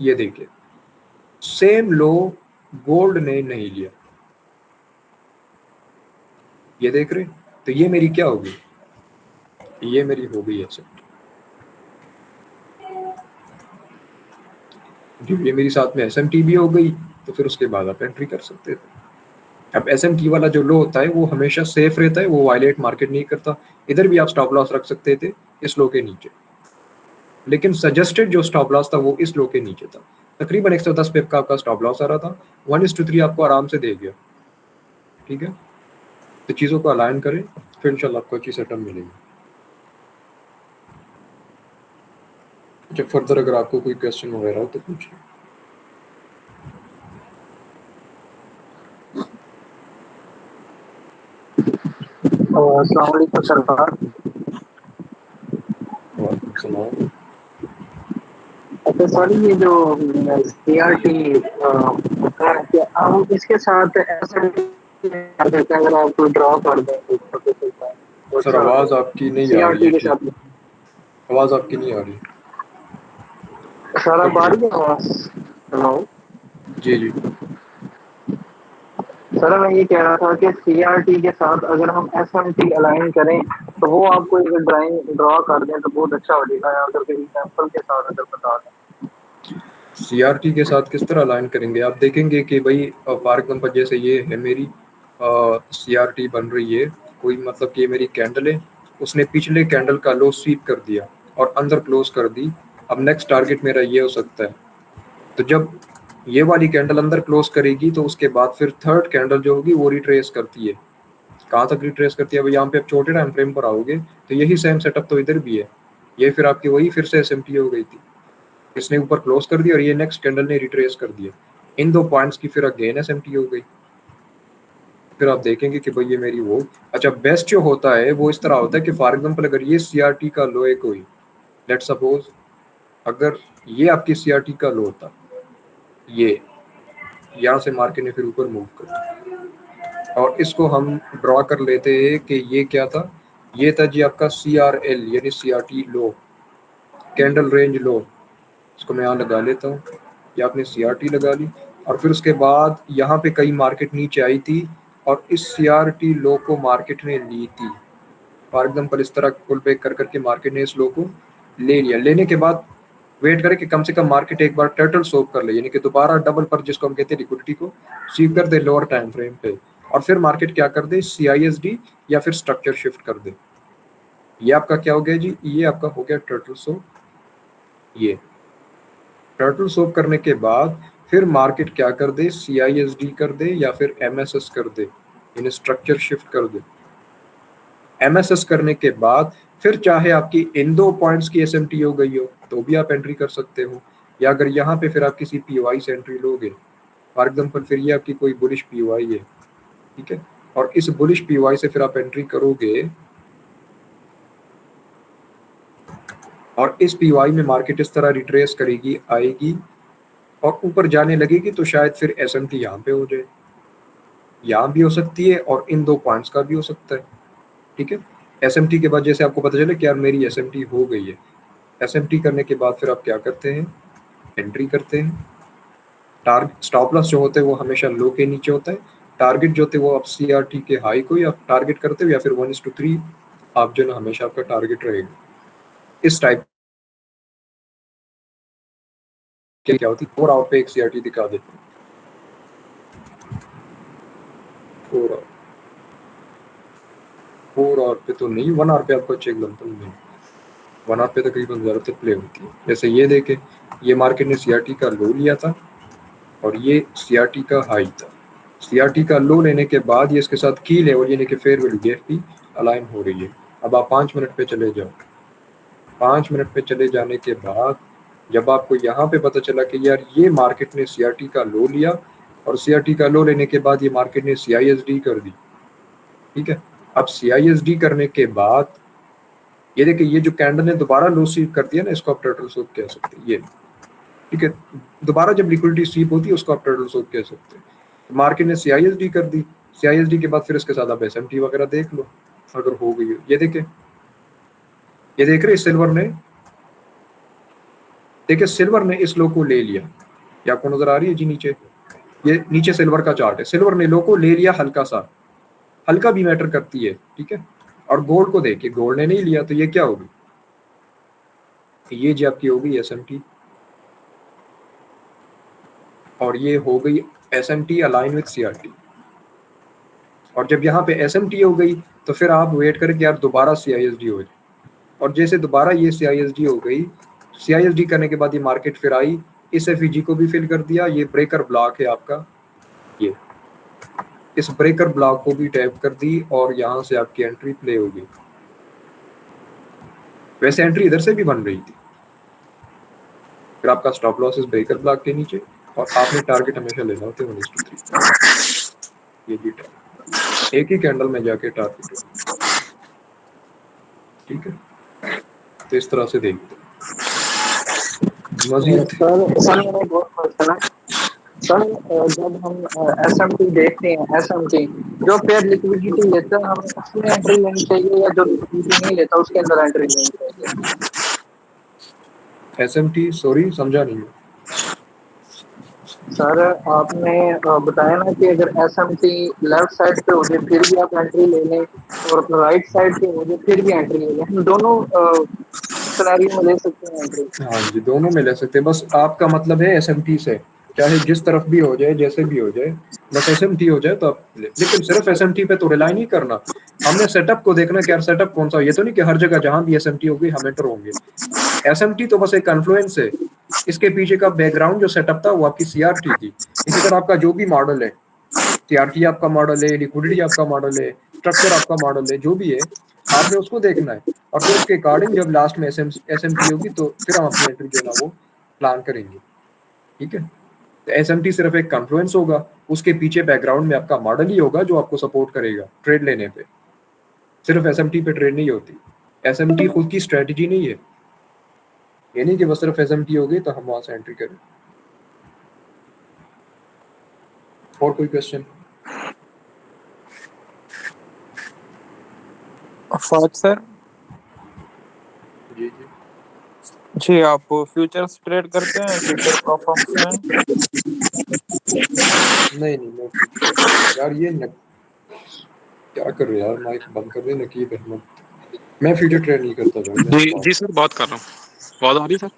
ये देखिए सेम लो गोल्ड ने नहीं लिया, ये देख रहे, तो ये मेरी क्या होगी, ये मेरी हो गई SMT। ये मेरी साथ में एसएमटी भी हो गई, तो फिर उसके बाद आप एंट्री कर सकते थे। अब एसएमटी वाला जो लो होता है वो हमेशा सेफ रहता है, वो वायलेट मार्केट नहीं करता। इधर भी आप स्टॉप लॉस रख सकते थे इस लो के नीचे, लेकिन सजेस्टेड जो स्टॉप लॉस था वो इस लो के नीचे था। तकरीबन 110 पिप का आपका स्टॉप लॉस आ रहा था, 1:3 आपको आराम से दे गया। ठीक है, तो चीज़ों को अलाइन करें, फिर इंशाल्लाह आपको अच्छी सेटअप मिलेगी। अच्छा, फर्दर अगर आपको कोई क्वेश्चन वगैरह हो तो पूछिए। अस्सलाम वालेकुम सरकार। वालेकुम सलाम। अच्छा सर, ये जो सीआरटी होता है, क्या हम इसके साथ ऐसा कर सकते हैं, अगर आप ड्रॉ कर दें तो पता चलता है वो सर अच्छा आवाज़ आपकी नहीं आ रही है सीआरटी के ठीक, साथ? आवाज़ आपकी नहीं आ रही, सर अब कट आ रही। रही है आवाज़? हेलो जी जी। सर, मैं ये कह रहा था कि सीआरटी के साथ अगर हम एसएमटी अलाइन करें तो वो आपको एक ड्राइंग ड्रॉ कर दें तो बहुत अच्छा हो जाएगा, अगर कोई एग्जाम्पल के साथ अगर बता दें। सीआरटी के साथ किस तरह अलाइन करेंगे? आप देखेंगे कि भाई फॉर एग्जाम्पल जैसे ये है मेरी सीआरटी बन रही है, कोई मतलब कि ये मेरी कैंडल है, उसने पिछले कैंडल का लो स्वीप कर दिया और अंदर क्लोज कर दी। अब नेक्स्ट टारगेट मेरा ये हो सकता है, तो जब ये वाली कैंडल अंदर क्लोज करेगी तो उसके बाद फिर थर्ड कैंडल जो होगी वो रिट्रेस करती है। कहाँ तक रिट्रेस करती है? अब यहाँ पे आप छोटे टाइम फ्रेम पर आओगे तो यही सेम सेटअप तो इधर भी है। ये फिर आपकी वही फिर से एसएमटी हो गई थी, इसने ऊपर क्लोज कर दिया और ये नेक्स्ट कैंडल ने रिट्रेस कर दिया। इन दो पॉइंट्स की फिर अगेन एसएमटी हो गई। फिर आप देखेंगे कि भाई ये मेरी वो, अच्छा बेस्ट जो होता है वो इस तरह होता है कि फॉर एग्जाम्पल अगर ये सीआरटी का लो है कोई, लेट सपोज अगर ये आपकी सीआरटी का लो होता, ये यहाँ से मार्केट ने फिर ऊपर मूव कर दिया और इसको हम ड्रॉ कर लेते हैं कि ये क्या था, ये था जी आपका CRL यानी सीआरटी लो, कैंडल रेंज लो। इसको मैं यहाँ लगा लेता हूँ, ये आपने सीआरटी लगा ली। और फिर उसके बाद यहाँ पे कई मार्केट नीचे आई थी और इस सीआरटी लो को मार्केट ने ली थी। फॉर एग्जाम्पल इस तरह पुल बैक कर करके मार्केट ने इस लो को ले लिया। लेने के बाद वेट करें कि कम से कम मार्केट एक बार टर्टल सोप कर ले, यानी कि दोबारा डबल पर जिसको हम कहते हैं लिक्विडिटी को स्वीप कर दे लोअर टाइम फ्रेम पे, और फिर मार्केट क्या कर दे, CISD या फिर स्ट्रक्चर शिफ्ट कर दे। ये आपका क्या हो गया जी, ये आपका हो गया टर्टल सोप। ये टर्टल सोप करने के बाद फिर मार्केट क्या कर दे, CISD कर दे या फिर MSS कर दे, यानी स्ट्रक्चर शिफ्ट कर दे। MSS करने के बाद फिर चाहे आपकी इन दो पॉइंट्स की एसएमटी हो गई हो तो भी आप एंट्री कर सकते हो, या अगर यहाँ पे फिर आप किसी POI से एंट्री लोगे, फॉर एग्जाम्पल फिर ये आपकी कोई बुलिश POI है, ठीक है, और इस बुलिश POI से फिर आप एंट्री करोगे और इस POI में मार्केट इस तरह रिट्रेस करेगी, आएगी और ऊपर जाने लगेगी, तो शायद फिर एसएमटी यहाँ पे हो जाए, यहाँ भी हो सकती है और इन दो पॉइंट्स का भी हो सकता है। ठीक है, एसएमटी के बाद जैसे आपको पता चले कि यार मेरी एसएमटी हो गई है, एसएमटी करने के बाद फिर आप क्या करते हैं, एंट्री करते हैं। टारगेट स्टॉप लॉस जो होते हैं वो हमेशा लो के नीचे होता है, टारगेट जो होते हैं वो आप CRT के हाई को या टारगेट करते हो, या फिर 1:3 आप जो ना हमेशा आपका टारगेट रहेगा। इस टाइप की क्या होती है, 4 आवर पे एक CRT दिखा देते हैं। 4 आवर, 4 आवर पे तो नहीं, 1 आवर पे आपको अच्छे एग्जाम्पल में 1 आवर पे तकरीबन ज़्यादातर प्ले होती है। जैसे ये देखे, ये मार्केट ने CRT का लो लिया था और ये CRT का हाई था। CRT का लो लेने के बाद ये इसके साथ की लेवल यानी कि फेयर वैल्यू गैप भी अलाइन हो रही है। अब आप 5 मिनट पे चले जाओ, 5 मिनट पे चले जाने के बाद जब आपको यहाँ पे पता चला कि यार ये मार्केट ने CRT का लो लिया और CRT का लो लेने के बाद ये मार्केट ने CISD कर दी, ठीक है। अब CISD करने के बाद ये देखिए, ये जो कैंडल ने दोबारा लो स्वीप कर दिया ना, इसको आप टर्टल सोप कह सकते हैं, ये ठीक है। दोबारा जब लिक्विडिटी स्वीप होती है उसको आप टर्टल सोप कह सकते हैं। तो मार्केट ने CISD कर दी, CISD के बाद फिर इसके साथ आप SMT वगैरह देख लो अगर हो गई हो। ये देखे, ये देख रहे सिल्वर ने, देखिए सिल्वर ने इस लो को ले लिया, ये आपको नजर आ रही है जी नीचे, ये नीचे सिल्वर का चार्ट है, सिल्वर ने लो को ले लिया हल्का सा, हल्का भी मैटर करती है, ठीक है। और गोल्ड को देखिए, गोल्ड ने नहीं लिया, तो ये क्या होगी, ये जी आपकी होगी SMT। और ये हो गई SMT अलाइन विथ CRT। और जब यहाँ पे SMT हो गई तो फिर आप वेट करें कि यार दोबारा CISD हो जाए, और जैसे दोबारा ये CISD हो गई, CISD करने के बाद ये मार्केट फिर आई, इस FEG को भी फिल कर दिया, ये ब्रेकर ब्लॉक है आपका, ये इस ब्रेकर ब्लॉक को भी टैप कर दी और यहाँ से आपकी एंट्री प्ले होगी। वैसे एंट्री इधर से भी बन रही थी, फिर आपका स्टॉप लॉस इस ब्रेकर ब्लॉक के नीचे, और आपने टारगेट हमेशा लेना होते 1:3। ये भी एक ही कैंडल में जाके टारगेट, ठीक है। तो इस तरह से देखते मजीद। सर मेरा बहुत क्वेश्चन है सर, जब हम SMT देखते हैं, SMT जो पेयर लिक्विडिटी लेता है हमें उसमें एंट्री लेनी चाहिए, या जो लिक्विडिटी नहीं लेता उसके अंदर एंट्री लेनी चाहिए? SMT सॉरी समझा नहीं मैं। सर आपने बताया ना कि अगर SMT लेफ्ट साइड पे हो जाए फिर भी आप एंट्री ले लें, और राइट साइड पे हो जाए फिर भी एंट्री ले लें, हम दोनों सिनेरियो में ले सकते हैं एंट्री? हाँ जी, दोनों में ले सकते हैं, बस आपका मतलब है SMT से, चाहे जिस तरफ भी हो जाए, जैसे भी हो जाए, बस SMT हो जाए तो आप लेकिन सिर्फ SMT पे तो रिलाई नहीं करना, हमने सेटअप को देखना कि यार सेटअप कौन सा, ये तो नहीं कि हर जगह जहां भी SMT होगी हम एंटर होंगे। SMT तो बस एक कन्फ्लुएंस है, इसके पीछे का बैकग्राउंड जो सेटअप था वो आपकी CRT थी। इसी तरह आपका जो भी मॉडल है, CRT आपका मॉडल है, लिक्विडिटी आपका मॉडल है, स्ट्रक्चर आपका मॉडल है, जो भी है आपने उसको देखना है, और फिर उसके अकॉर्डिंग जब लास्ट में SMT होगी तो फिर हम अपनी एंट्री जो है ना वो प्लान करेंगे, ठीक है। तो SMT सिर्फ एक कन्फ्लुएंस होगा, उसके पीछे बैकग्राउंड में आपका मॉडल ही होगा जो आपको सपोर्ट करेगा ट्रेड लेने पे। सिर्फ SMT पे ट्रेड नहीं होती, SMT खुद की स्ट्रेटजी नहीं है, ये नहीं कि बस सिर्फ SMT होगी तो हम वहां से एंट्री करें। और कोई क्वेश्चन? फाज सर जी जी, आप फ्यूचर्स ट्रेड करते हैं, फ्यूचर परफॉर्म्स में? नहीं मैं यार ये क्या कर रहे हो यार, माइक बंद कर दे नकीब अहमद, मैं फ्यूचर ट्रेड नहीं करता भाई। जी सर, बात कर रहा हूँ। आवाज आ रही सर?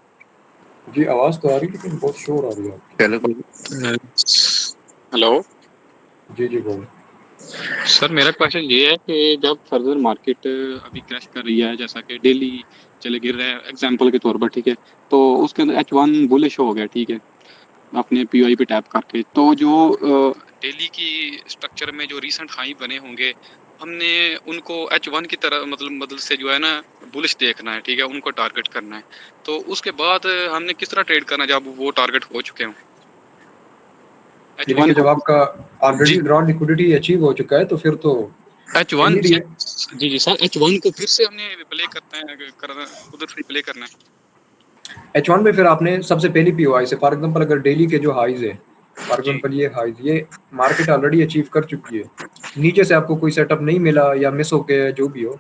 जी आवाज तो आ रही लेकिन बहुत शोर आ रही है आपकी। हेलो जी बोलो। सर, मेरा क्वेश्चन ये है कि जब फर्दर मार्केट अभी क्रैश कर रही है, जैसा कि डेली चले गिर रहा है एग्जांपल के तौर पर, ठीक है, तो उसके अंदर H1 बुलिश हो गया, ठीक है, अपने POI पे टैप करके, तो जो डेली की स्ट्रक्चर में जो रीसेंट हाई बने होंगे, हमने उनको H1 की तरह मतलब से जो है ना बुलिश देखना है, ठीक है, उनको टारगेट करना है। तो उसके बाद हमने किस तरह ट्रेड करना जब वो टारगेट हो चुके हों? जब आपका ऑलरेडी ग्राउंड लिक्विडिटी अचीव हो चुका है तो फिर तो H1 जी सर, H1 को फिर से हमने प्ले उधर से प्ले करना है। H1 में फिर आपने सबसे पहली POI से, फॉर एग्जांपल अगर डेली के जो हाईज है, फॉर एग्जांपल ये हाईज, ये मार्केट ऑलरेडी अचीव कर चुकी है, नीचे से आपको कोई सेटअप नहीं मिला या मिस हो गया जो भी हो,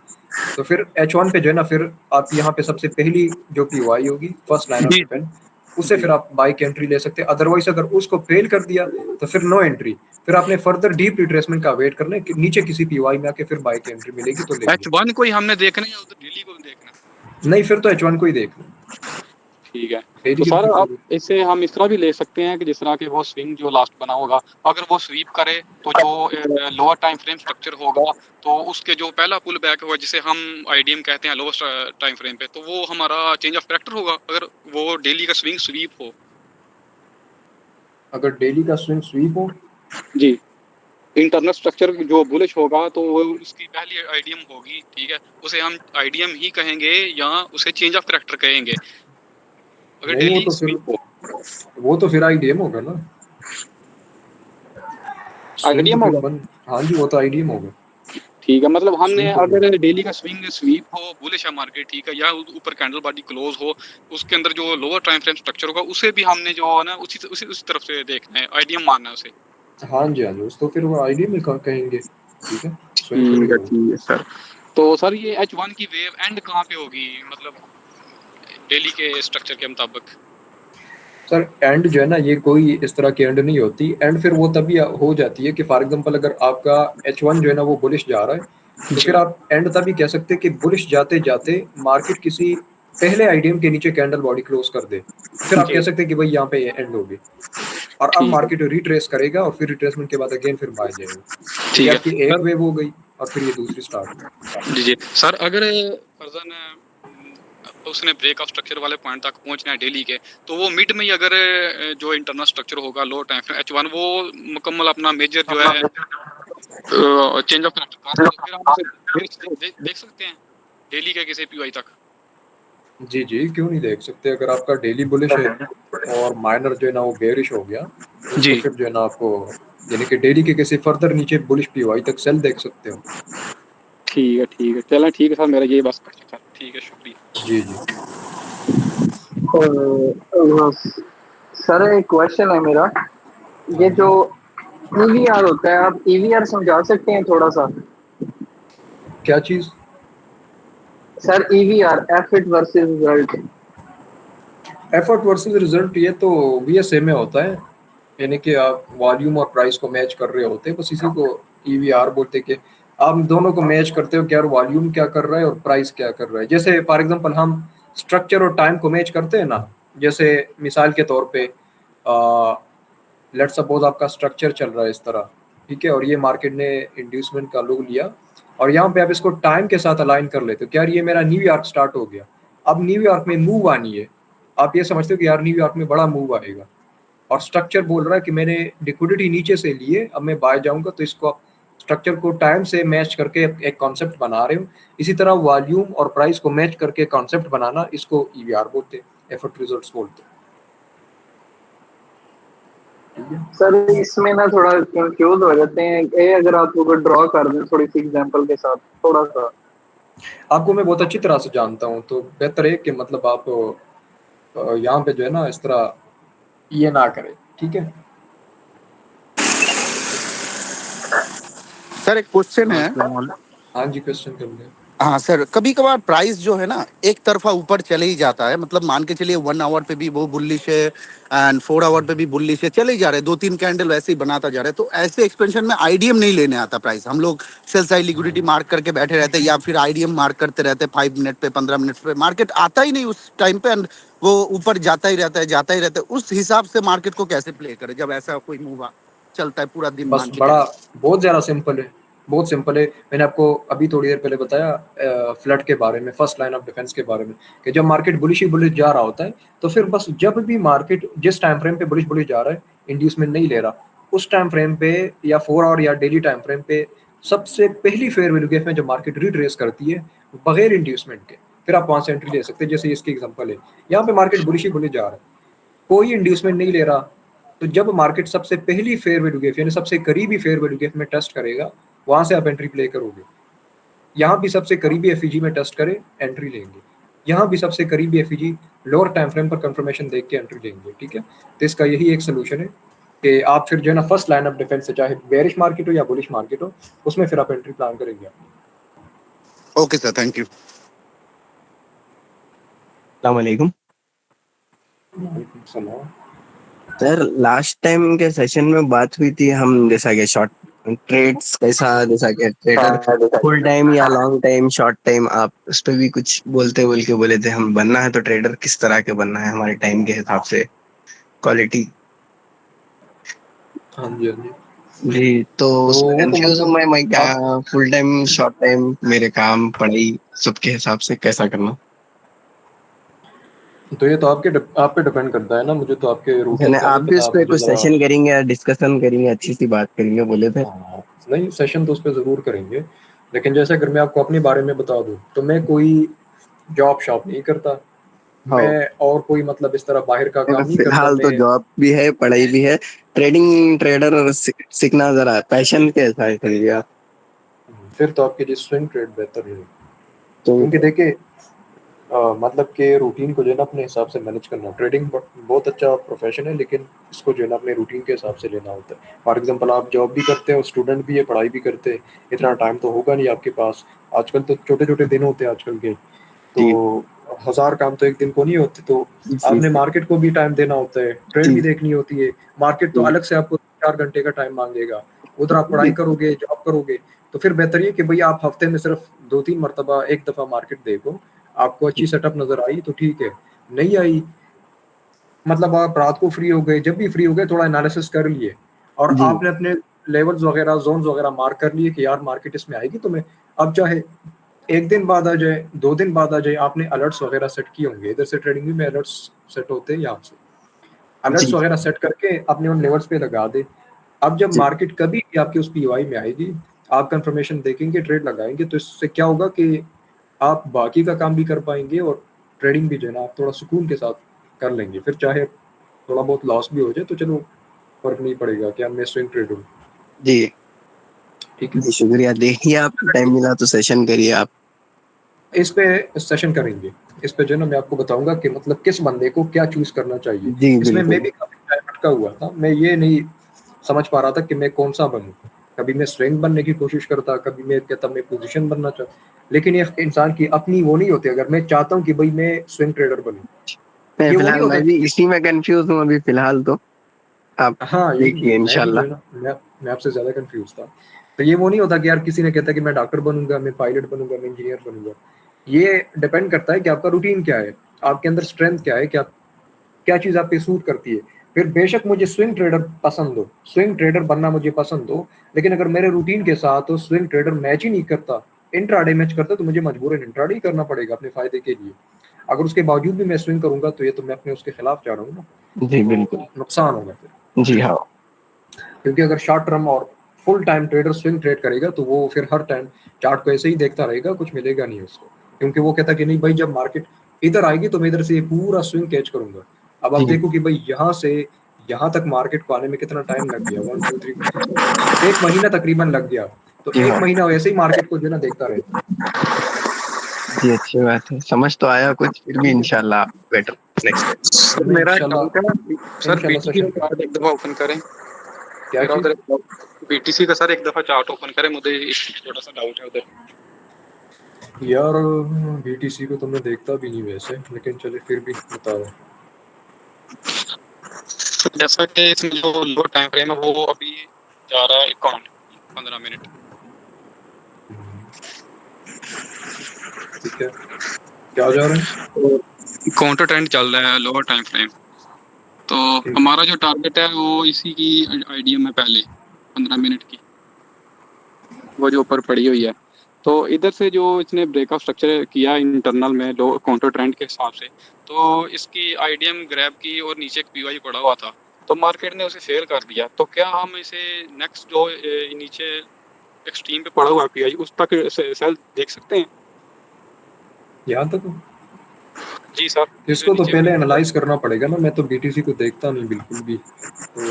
तो फिर H1 पे जो है ना, फिर आप यहाँ पे सबसे पहली जो POI होगी, फर्स्ट लाइन ऑफ डिफेंस, उससे फिर आप बाई की एंट्री ले सकते हैं। अदरवाइज अगर उसको फेल कर दिया तो फिर नो एंट्री, फिर आपने फर्दर डीप रिट्रेसमेंट का वेट करना है कि नीचे किसी POI में आके फिर बाई की एंट्री मिलेगी तो ले। H1 को ही हमने देखना है या उधर डेली को देखना? नहीं, फिर तो H1 को ही देखना। ठीक है, तो सर आप इससे हम इस तरह भी ले सकते हैं कि जिस तरह के वो स्विंग जो लास्ट बना होगा, अगर वो स्वीप करे तो जो लोअर टाइम फ्रेम स्ट्रक्चर होगा, तो उसके जो पहला पुल बैक होगा जिसे हम IDM कहते हैं लोअर टाइम फ्रेम पे, तो वो हमारा चेंज ऑफ कैरेक्टर होगा अगर वो डेली का स्विंग स्वीप हो। अगर डेली का स्विंग स्वीप हो जी, इंटरनल स्ट्रक्चर जो बुलिश होगा तो वो उसकी पहली IDM होगी, ठीक है, उसे हम IDM ही कहेंगे या उसे चेंज ऑफ कैरेक्टर कहेंगे? अगर नहीं, वो तो फिर IDM होगा ना। IDM होगा? हाँ जी, वो तो IDM होगा। ठीक है, मतलब हमने अगर डेली का स्विंग स्वीप हो, बुलिश है मार्केट, ठीक है, या ऊपर कैंडल बॉडी क्लोज हो, उसके अंदर जो लोअर टाइम फ्रेम स्ट्रक्चर होगा उसे भी हमने जो है ना उसी तरफ से देखना है, IDM मानना है उसे। हाँ जी उसको फिर वो IDM में कहेंगे, ठीक है। ठीक है सर। तो सर ये H1 की वेव एंड कहाँ पे होगी, मतलब डेली के स्ट्रक्चर के मुताबिक? सर एंड जो है ना, ये कोई इस तरह की एंड नहीं होती, एंड फिर वो तभी हो जाती है कि फॉर एग्जांपल अगर आपका H1 जो है ना वो बुलिश जा रहा है, तो फिर आप एंड तभी कह सकते हैं कि बुलिश जाते जाते मार्केट किसी पहले आईडीएम के नीचे कैंडल बॉडी क्लोज कर दे, फिर आप जी। कह सकते हैं कि भाई यहाँ पे एंड होगी, और अब ठीक है, मार्केट रिट्रेस करेगा और फिर रिट्रेसमेंट के बाद अगेन फिर बाय जाएगा। तो ये ठीक है आपकी एक सर। वेव हो गई और फिर ये दूसरी स्टार्ट हुई। जी, जी। सर अगर फर्जन उसने ब्रेक ऑफ स्ट्रक्चर वाले पॉइंट तक पहुंचना है डेली के, तो वो मिड में ही अगर जो इंटरनल स्ट्रक्चर होगा लो टाइम फ्रेम H1 वो मुकम्मल अपना मेजर जो है चेंज ऑफ करेक्टर, तो फिर हम उसे देख सकते हैं डेली के किसी पीवाई तक। जी जी, क्यों नहीं देख सकते। अगर आपका डेली बुलिश है और माइनर जो है ना वो बेयरिश हो गया, तो उसको जी। फिर जो है ना आपको यानी कि डेली के किसी फर्दर नीचे बुलिश पीवाई तक सेल देख सकते हो। ठीक है, चलो ठीक है सर, मेरा ये बस क्वेश्चन था। ठीक है, शुक्रिया। जी जी। सर एक क्वेश्चन है मेरा, ये जो ईवीआर होता है, आप ईवीआर समझा सकते हैं थोड़ा सा? क्या चीज? Sir EVR, effort versus result. Effort versus result, ये तो वीएसए में होता है, यानी कि आप वॉल्यूम और प्राइस को मैच कर रहे होते हैं, बस इसी को ईवीआर बोलते हैं कि आप दोनों को मैच करते हो कि यार वॉल्यूम क्या कर रहा है और प्राइस क्या कर रहा है। जैसे फॉर एग्जांपल हम स्ट्रक्चर और टाइम को मैच करते हैं ना, जैसे मिसाल के तौर पे लेट्स सपोज आपका स्ट्रक्चर चल रहा है इस तरह, ठीक है, और ये मार्केट ने इंड्यूसमेंट का लुक लिया और यहाँ पे आप इसको टाइम के साथ अलाइन कर लेते हो कि यार ये मेरा न्यूयॉर्क स्टार्ट हो गया, अब न्यूयॉर्क में मूव आनी है, आप ये समझते हो कि यार न्यूयॉर्क में बड़ा मूव आएगा, और स्ट्रक्चर बोल रहा है कि मैंने लिक्विडिटी नीचे से लिए, अब मैं बाय जाऊंगा, तो इसको आप स्ट्रक्चर को टाइम से मैच करके एक कॉन्सेप्ट बना रहे हो। इसी तरह वॉल्यूम और प्राइस को मैच करके कॉन्सेप्ट बनाना, इसको ईवीआर बोलते हैं, एफर्ट रिजल्ट्स बोलते हैं। सर इसमें ना थोड़ा कंफ्यूज हो जाते हैं, ये अगर आप ड्रॉ कर दें थोड़ी सी एग्जांपल के साथ थोड़ा सा। आपको मैं बहुत अच्छी तरह से जानता हूँ, तो बेहतर है कि मतलब आप यहाँ पे जो है ना इस तरह ये ना करें, ठीक है। सर एक क्वेश्चन है। हाँ जी, क्वेश्चन कर लें। हाँ सर, कभी कभार प्राइस जो है ना एक तरफा ऊपर चले ही जाता है, मतलब मान के चलिए 1 आवर पे भी वो बुल्लिश है एंड 4 आवर पे भी बुल्लिश है, चले ही जा रहे हैं, 2-3 कैंडल वैसे ही बनाता जा रहा है। तो ऐसे एक्सपेंशन में आईडीएम नहीं लेने आता प्राइस, हम लोग सेल साइड लिक्विडिटी मार्क करके बैठे रहते हैं या फिर आईडीएम मार्क करते रहते हैं 5 मिनट पे, 15 मिनट पे, मार्केट आता ही नहीं उस टाइम पे एंड वो ऊपर जाता ही रहता है, जाता ही रहता है। उस हिसाब से मार्केट को कैसे प्ले करे जब ऐसा कोई मूव चलता है पूरा दिन बस मान के बड़ा चलिए? बहुत ज़्यादा सिंपल है, बहुत सिंपल है। मैंने आपको अभी थोड़ी देर पहले बताया फ्लड के बारे में, फर्स्ट लाइन ऑफ डिफेंस के बारे में, कि जब मार्केट बुलिश ही बुलिश जा रहा होता है, तो फिर बस जब भी मार्केट जिस टाइम फ्रेम पे बुलिश बुलिश जा रहा है, इंड्यूसमेंट नहीं ले रहा, उस टाइम फ्रेम पे या 4 आवर या डेली टाइम फ्रेम पे सबसे पहली फेयर वैल्यू गैप में जब मार्केट रिट्रेस करती है बगैर इंड्यूसमेंट के, फिर आप वहां से एंट्री ले सकते हैं। जैसे इसकी एग्जांपल है, यहाँ पे मार्केट बुलिश ही बुलिश जा रहा है, कोई इंड्यूसमेंट नहीं ले रहा, तो जब मार्केट सबसे पहली फेयर वैल्यू गैप यानी सबसे करीबी फेयर वैल्यू गैप में टेस्ट करेगा, वहां से आप एंट्री प्ले करोगे। यहाँ भी सबसे करीबी एफईजी में टेस्ट करे, एंट्री लेंगे। यहाँ भी सबसे करीबी एफईजी लोअर टाइम फ्रेम पर कंफर्मेशन देख के एंट्री लेंगे, ठीक है। तो इसका यही एक सोल्यूशन है कि आप फिर जो है ना फर्स्ट लाइन ऑफ डिफेंस से, चाहे बेरिश मार्केट हो या बुलिश मार्केट हो, उसमें फिर आप एंट्री प्लान करेंगे। Okay sir, thank you. अस्सलाम वालेकुम सलाम। सर। लास्ट टाइम के सेशन में बात हुई थी हम जैसा कि शॉर्ट ट्रेड्स कैसा, जैसा कि ट्रेडर फुल टाइम या लॉन्ग टाइम शॉर्ट टाइम, आप उस पर भी कुछ बोल के बोले थे हम बनना है तो ट्रेडर किस तरह के बनना है हमारे टाइम के हिसाब से, क्वालिटी। हाँ जी, हाँ जी। जी, तो उसमें वो तो कंफ्यूज हूँ मतलब मैं क्या आप फुल टाइम शॉर्ट टाइम मेरे काम पढ़ाई सबके हिसाब से कैसा करना। तो ये तो आप पे डिपेंड करता है ना, मुझे तो आपके रूटीन यानी का आप नहीं भी पता, उस आप पर मुझे कुछ जरा। सेशन करेंगे या डिस्कशन करेंगे, अच्छी सी बात करेंगे बोले थे। हाँ, नहीं सेशन तो उस पर ज़रूर करेंगे, लेकिन जैसे अगर मैं आपको अपने बारे में बता दूं, तो मैं कोई जॉब शॉप नहीं करता, हाँ, मैं और कोई मतलब इस तरह बाहर का काम नहीं करता फिलहाल तो मैं। जॉब भी है पढ़ाई भी है, ट्रेडिंग ट्रेडर सीखना जरा पैशन के ऐसा है चलिए। फिर तो आपके लिए स्विंग ट्रेड बेहतर है, तो क्योंकि देखिए मतलब कि रूटीन को जो है ना अपने हिसाब से मैनेज करना, ट्रेडिंग बहुत अच्छा प्रोफेशन है, लेकिन इसको जो है ना अपने रूटीन के हिसाब से लेना होता है। फॉर एग्जांपल आप जॉब भी करते हो, स्टूडेंट भी है, पढ़ाई भी करते हैं, इतना टाइम तो होगा नहीं आपके पास। आजकल तो छोटे छोटे दिन होते हैं आजकल के, तो जी 1000 काम तो एक दिन को नहीं होते, तो जी आपने मार्केट को भी टाइम देना होता है, ट्रेड जी भी देखनी होती है। मार्केट तो जी अलग से आपको 4 घंटे का टाइम मांगेगा, उधर आप पढ़ाई जी करोगे, जॉब करोगे, तो फिर बेहतर ये कि भाई आप हफ्ते में सिर्फ 2-3 मरतबा एक दफ़ा मार्केट देखो, आपको अच्छी सेटअप नजर आई तो ठीक है, नहीं आई मतलब आप रात को फ्री हो गए, जब भी फ्री हो गए थोड़ा एनालिसिस कर लिए और जी आपने अपने लेवल्स वगैरह जोन्स वगैरह मार्क कर लिए कि यार मार्केट इसमें आएगी, तो मैं अब चाहे एक दिन बाद आ जाए, 2 दिन बाद आ जाए, आपने अलर्ट्स वगैरह सेट किए होंगे, इधर से ट्रेडिंग में अलर्ट्स सेट होते हैं, यहाँ से अलर्ट्स जी वगैरह सेट करके अपने उन लेवल्स पे लगा दे। अब जब जी मार्केट कभी भी आपके उस पीओआई में आएगी, आप कंफर्मेशन देखेंगे, ट्रेड लगाएंगे, तो इससे क्या होगा कि आप बाकी का काम भी कर पाएंगे और ट्रेडिंग भी जो है ना आप थोड़ा सुकून के साथ कर लेंगे। फिर चाहे थोड़ा बहुत लॉस भी हो जाए तो चलो फर्क नहीं पड़ेगा कि मैं स्विंग ट्रेड हूँ। जी ठीक है, जी, शुक्रिया। देखिए आपको टाइम मिला तो सेशन करिए आप। इस पे सेशन करेंगे, इस पे जो है ना मैं आपको बताऊंगा कि मतलब किस बंदे को क्या चूज करना चाहिए। जी इसमें मैं बिल्कुल। भी काफी टाइम अटका हुआ था, मैं ये नहीं समझ पा रहा था कि मैं कौन सा बनूं। कभी मैं स्विंग बनने की कोशिश करता, कभी मैं कहता मैं पोजीशन बनना चाहता, लेकिन ये इंसान की अपनी वो नहीं होती। अगर मैं चाहता हूँ कि भाई मैं स्विंग ट्रेडर बनूं, मैं ये वो नहीं फिलहाल होता मैं भी कि इसी में कंफ्यूज हूँ अभी फिलहाल तो। आप हाँ देखिए यही मैं भी जो इंशाल्लाह। है ना मैं आपसे ज्यादा कंफ्यूज था। तो ये वो नहीं होता कि यार किसी ने कहता कि मैं डॉक्टर बनूंगा, मैं पायलट बनूंगा, मैं इंजीनियर बनूंगा। ये डिपेंड करता है कि आपका रूटीन क्या है, आपके अंदर स्ट्रेंथ क्या है, क्या क्या चीज आप पे सूट करती है। फिर बेशक मुझे स्विंग ट्रेडर पसंद हो, स्विंग ट्रेडर बनना मुझे पसंद हो, लेकिन अगर मेरे रूटीन के साथ स्विंग ट्रेडर मैच ही नहीं करता, इंट्राडे मैच करता, तो मुझे मजबूरन इंट्राडे ही करना पड़ेगा अपने फायदे के लिए। अगर उसके बावजूद भी मैं स्विंग करूंगा तो ये तो मैं अपने उसके खिलाफ जा रहा हूँ ना, जी तो बिल्कुल। नुकसान होगा फिर। जी हाँ। क्योंकि अगर शॉर्ट टर्म और full time trader swing trade करेगा तो वो फिर हर टाइम चार्ट को ऐसे ही देखता रहेगा, कुछ मिलेगा नहीं उसको। क्योंकि वो कहता कि नहीं भाई जब मार्केट इधर आएगी तो मैं इधर से ये पूरा स्विंग कैच करूंगा। अब आप जी देखो कि भाई यहाँ से यहाँ तक मार्केट को आने में कितना टाइम लग गया, 1 2 3 एक महीना तकरीबन लग गया। तो जी एक हाँ। महीना वैसे ही मार्केट को जो है ना देखता रहता। जी अच्छी बात है, समझ तो आया कुछ, फिर भी इंशाल्लाह बेटर नेक्स्ट टाइम। तो सर मैं मेरा डाउट है, इंशाल्लाह सर इंशाल्लाह बीटीसी सेशन का करूँ। चार्ट एक दफा ओपन करें। क्या मेरा चीज? उधर बीटीसी का सर एक दफा चार्ट ओपन करें, मुझे एक छोटा सा डाउट है उधर। यार बीटीसी को तो मैं देखता भी नहीं वैसे, लेकिन चले फिर भी बताओ। जैसा कि इसमें जो लो टाइम फ्रेम है वो अभी जा रहा है अकाउंट 15 मिनट। ठीक है, क्या जा रहा है? काउंटर ट्रेंड चल रहा है लोअर टाइम फ्रेम। तो ठीक है। हमारा जो टारगेट है वो इसी की आईडीएम है पहले 15 मिनट की, वो जो ऊपर पड़ी हुई है। तो इधर से जो इसने ब्रेकआउट स्ट्रक्चर किया इंटरनल में लो काउंटर ट्रेंड के हिसाब से, तो इसकी आईडीएम ग्रैब की और नीचे एक पीवाई पड़ा हुआ था, तो मार्केट ने उसे फेल कर दिया। तो क्या हम इसे नेक्स्ट जो नीचे एक्सट्रीम पे पड़ा हुआ पीआई उस तक सेल देख सकते हैं? यहाँ तक जी सर, जो इसको तो नीचे पहले एनालाइज करना पड़ेगा ना, मैं तो बीटीसी को देखता नहीं बिल्कुल भी। तो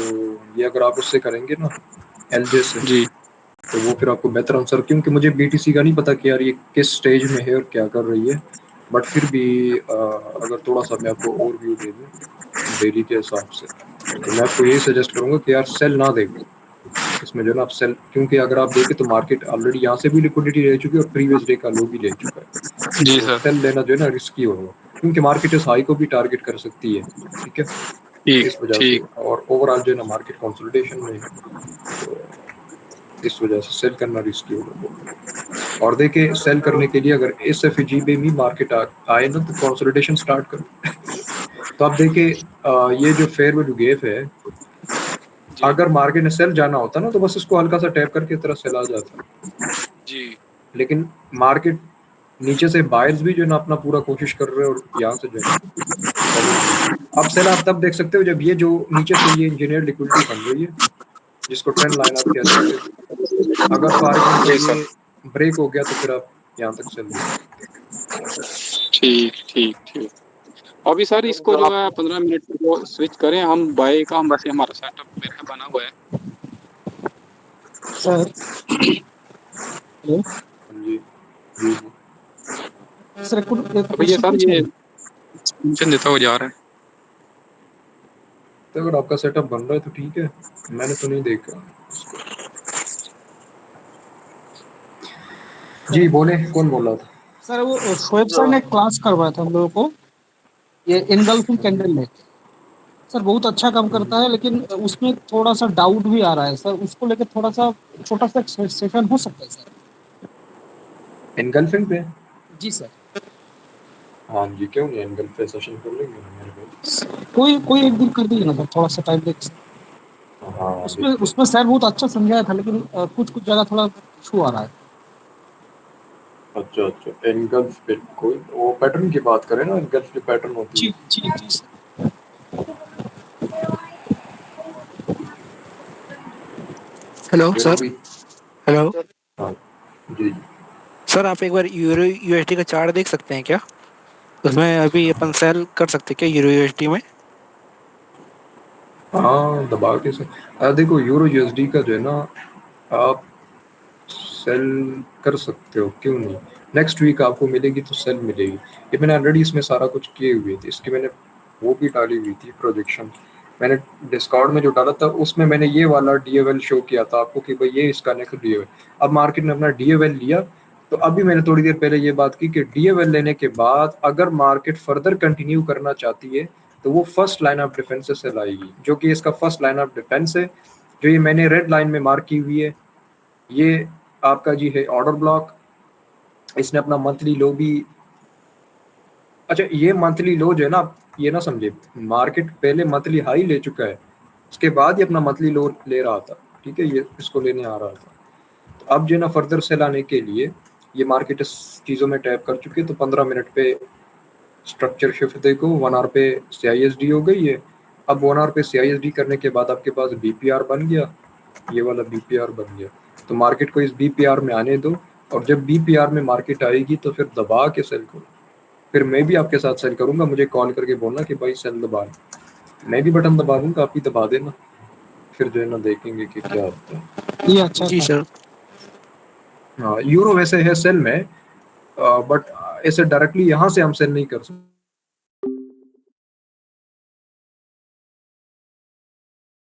ये अगर आप उससे करेंगे ना, एलजे से, जी तो वो फिर आपको बेहतर आंसर, क्योंकि मुझे बीटीसी का नहीं पता कि यार ये किस स्टेज में है और क्या कर रही है। बट फिर भी अगर थोड़ा सा मैं आपको ओवरव्यू दे दूँ डेली के हिसाब से, तो मैं आपको यही सजेस्ट करूंगा कि यार सेल ना देखो इसमें जो है ना आप सेल, क्योंकि अगर आप देखें तो मार्केट ऑलरेडी यहाँ से भी लिक्विडिटी ले चुकी है और प्रीवियस डे का लो भी ले चुका है। जी तो सर। सेल लेना जो है ना रिस्की होगा, क्योंकि मार्केट इस हाई को भी टारगेट कर सकती है। ठीक है, ठीक इस वजह से, ठीक। और ओवरऑल जो है ना मार्केट कंसोलिडेशन में है, तो इस वजह से सेल करना रिस्की होगा। और देखिए सेल करने के लिए अगर इस एफजी पे भी मार्केट आए ना तो कंसोलिडेशन स्टार्ट करो। तो आप देखिए ये जो फेयर वैल्यू गैप है, जी अगर मार्केट ने सेल जाना होता ना तो बस इसको हल्का सा टैप करके तरह सेल आ जाता। जी लेकिन मार्केट नीचे से बायर्स भी जो है ना अपना पूरा कोशिश कर रहे हैं और यहाँ से जो है ना सेलिंग भी। अब सेल आप तब देख सकते हो जब ये जो नीचे से ये इंजीनियर लिक्विडिटी बन रही है, जिसको ट्रेंड लाइन आप कह सकते हो। अगर फॉर एग्जाम्पल जी सर। ये ब्रेक हो गया तो फिर आप यहाँ तक सेल देख सकते ठीक ठीक ठीक। अभी सर इसको जो है 15 मिनट को स्विच करें हम बाय का, हम वैसे हमारा सेटअप मेरा बना हुआ है। सर हेलो हो। जी जी जी। सर एक अभी ये क्वेश्चन सर पूछना ये है। एक्सटेंशन देता हुआ जा रहा है। तो अगर आपका सेटअप बन रहा है तो ठीक है, मैंने तो नहीं देखा इसको। जी बोले, कौन बोल रहा था? सर वो शोएब सर ने क्लास करवाया था हम लोगों को, ये इनगल्फिंग कैंडल में। सर बहुत अच्छा काम करता है, लेकिन उसमें थोड़ा सा डाउट भी आ रहा है सर, उसको लेकर थोड़ा सा छोटा सा सेशन हो सकता है सर? इनगल्फिंग पे? जी सर। हाँ जी, क्यों नहीं, एंगल पे सेशन कर लेंगे ना मेरे भाई। कोई एक दिन कर दीजिए ना सर, थोड़ा सा टाइम देख। हाँ उसमें देखते हैं। उसमें सर बहुत अच्छा समझाया था, लेकिन कुछ कुछ जगह थोड़ा इशू आ रहा है। अच्छा अच्छा, एंगल्स पे कोई वो पैटर्न की बात करें ना, एंगल्स पे पैटर्न होती जी है। जी जी सर। हेलो चलो सर। भाई। हेलो हाँ जी। सर, आप एक बार यूरो यूएसडी का चार्ट देख सकते हैं क्या? उसमें अभी अपन सेल कर सकते हैं क्या यूरो यूएसडी में? हाँ दबा के से देखो यूरो यूएसडी का जो है ना, आप सेल कर सकते हो, क्यों नहीं। नेक्स्ट वीक आपको मिलेगी तो सेल मिलेगी। ये मैंने ऑलरेडी इसमें सारा कुछ किए हुए थे, इसकी मैंने वो भी डाली हुई थी प्रोजेक्शन। मैंने डिस्कॉर्ड में जो डाला था उसमें मैंने ये वाला डीएवएल शो किया था आपको कि भाई ये इसका नेक्स्ट डीएवएल। अब मार्केट ने अपना डीएवएल लिया, तो अभी मैंने थोड़ी देर पहले ये बात की कि डीएवएल लेने के बाद अगर मार्केट फर्दर कंटिन्यू करना चाहती है तो वो फर्स्ट लाइन ऑफ डिफेंस से सेल आएगी, जो कि इसका फर्स्ट लाइन ऑफ डिफेंस है, जो ये मैंने रेड लाइन में मार्क की हुई है। ये आपका जी है ऑर्डर ब्लॉक। इसने अपना मंथली लो भी, अच्छा ये मंथली लो जो है ना, ये ना समझे, मार्केट पहले मंथली हाई ले चुका है, उसके बाद ये अपना मंथली लो ले रहा था, ठीक है, ये इसको लेने आ रहा था। तो अब जो है ना फर्दर सेल आने के लिए ये मार्केट इस चीज़ों में टैप कर चुकी है। तो 15 मिनट पे स्ट्रक्चर शिफ्ट देखो, 1 आवर पे CISD हो गई है। अब 1 आवर पे CISD करने के बाद आपके पास BPR बन गया, ये वाला BPR बन गया। तो मार्केट को इस BPR में आने दो, और जब BPR में मार्केट आएगी तो फिर दबा के सेल करो। फिर मैं भी आपके साथ सेल करूंगा, मुझे कॉल करके बोलना कि भाई सेल दबा, मैं भी बटन दबा दूंगा, आप ही दबा देना, फिर जो है ना देखेंगे कि क्या होता है। ये अच्छा जी था। सर। हाँ यूरो वैसे है सेल में, बट ऐसे डायरेक्टली यहाँ से हम सेल नहीं कर सकते।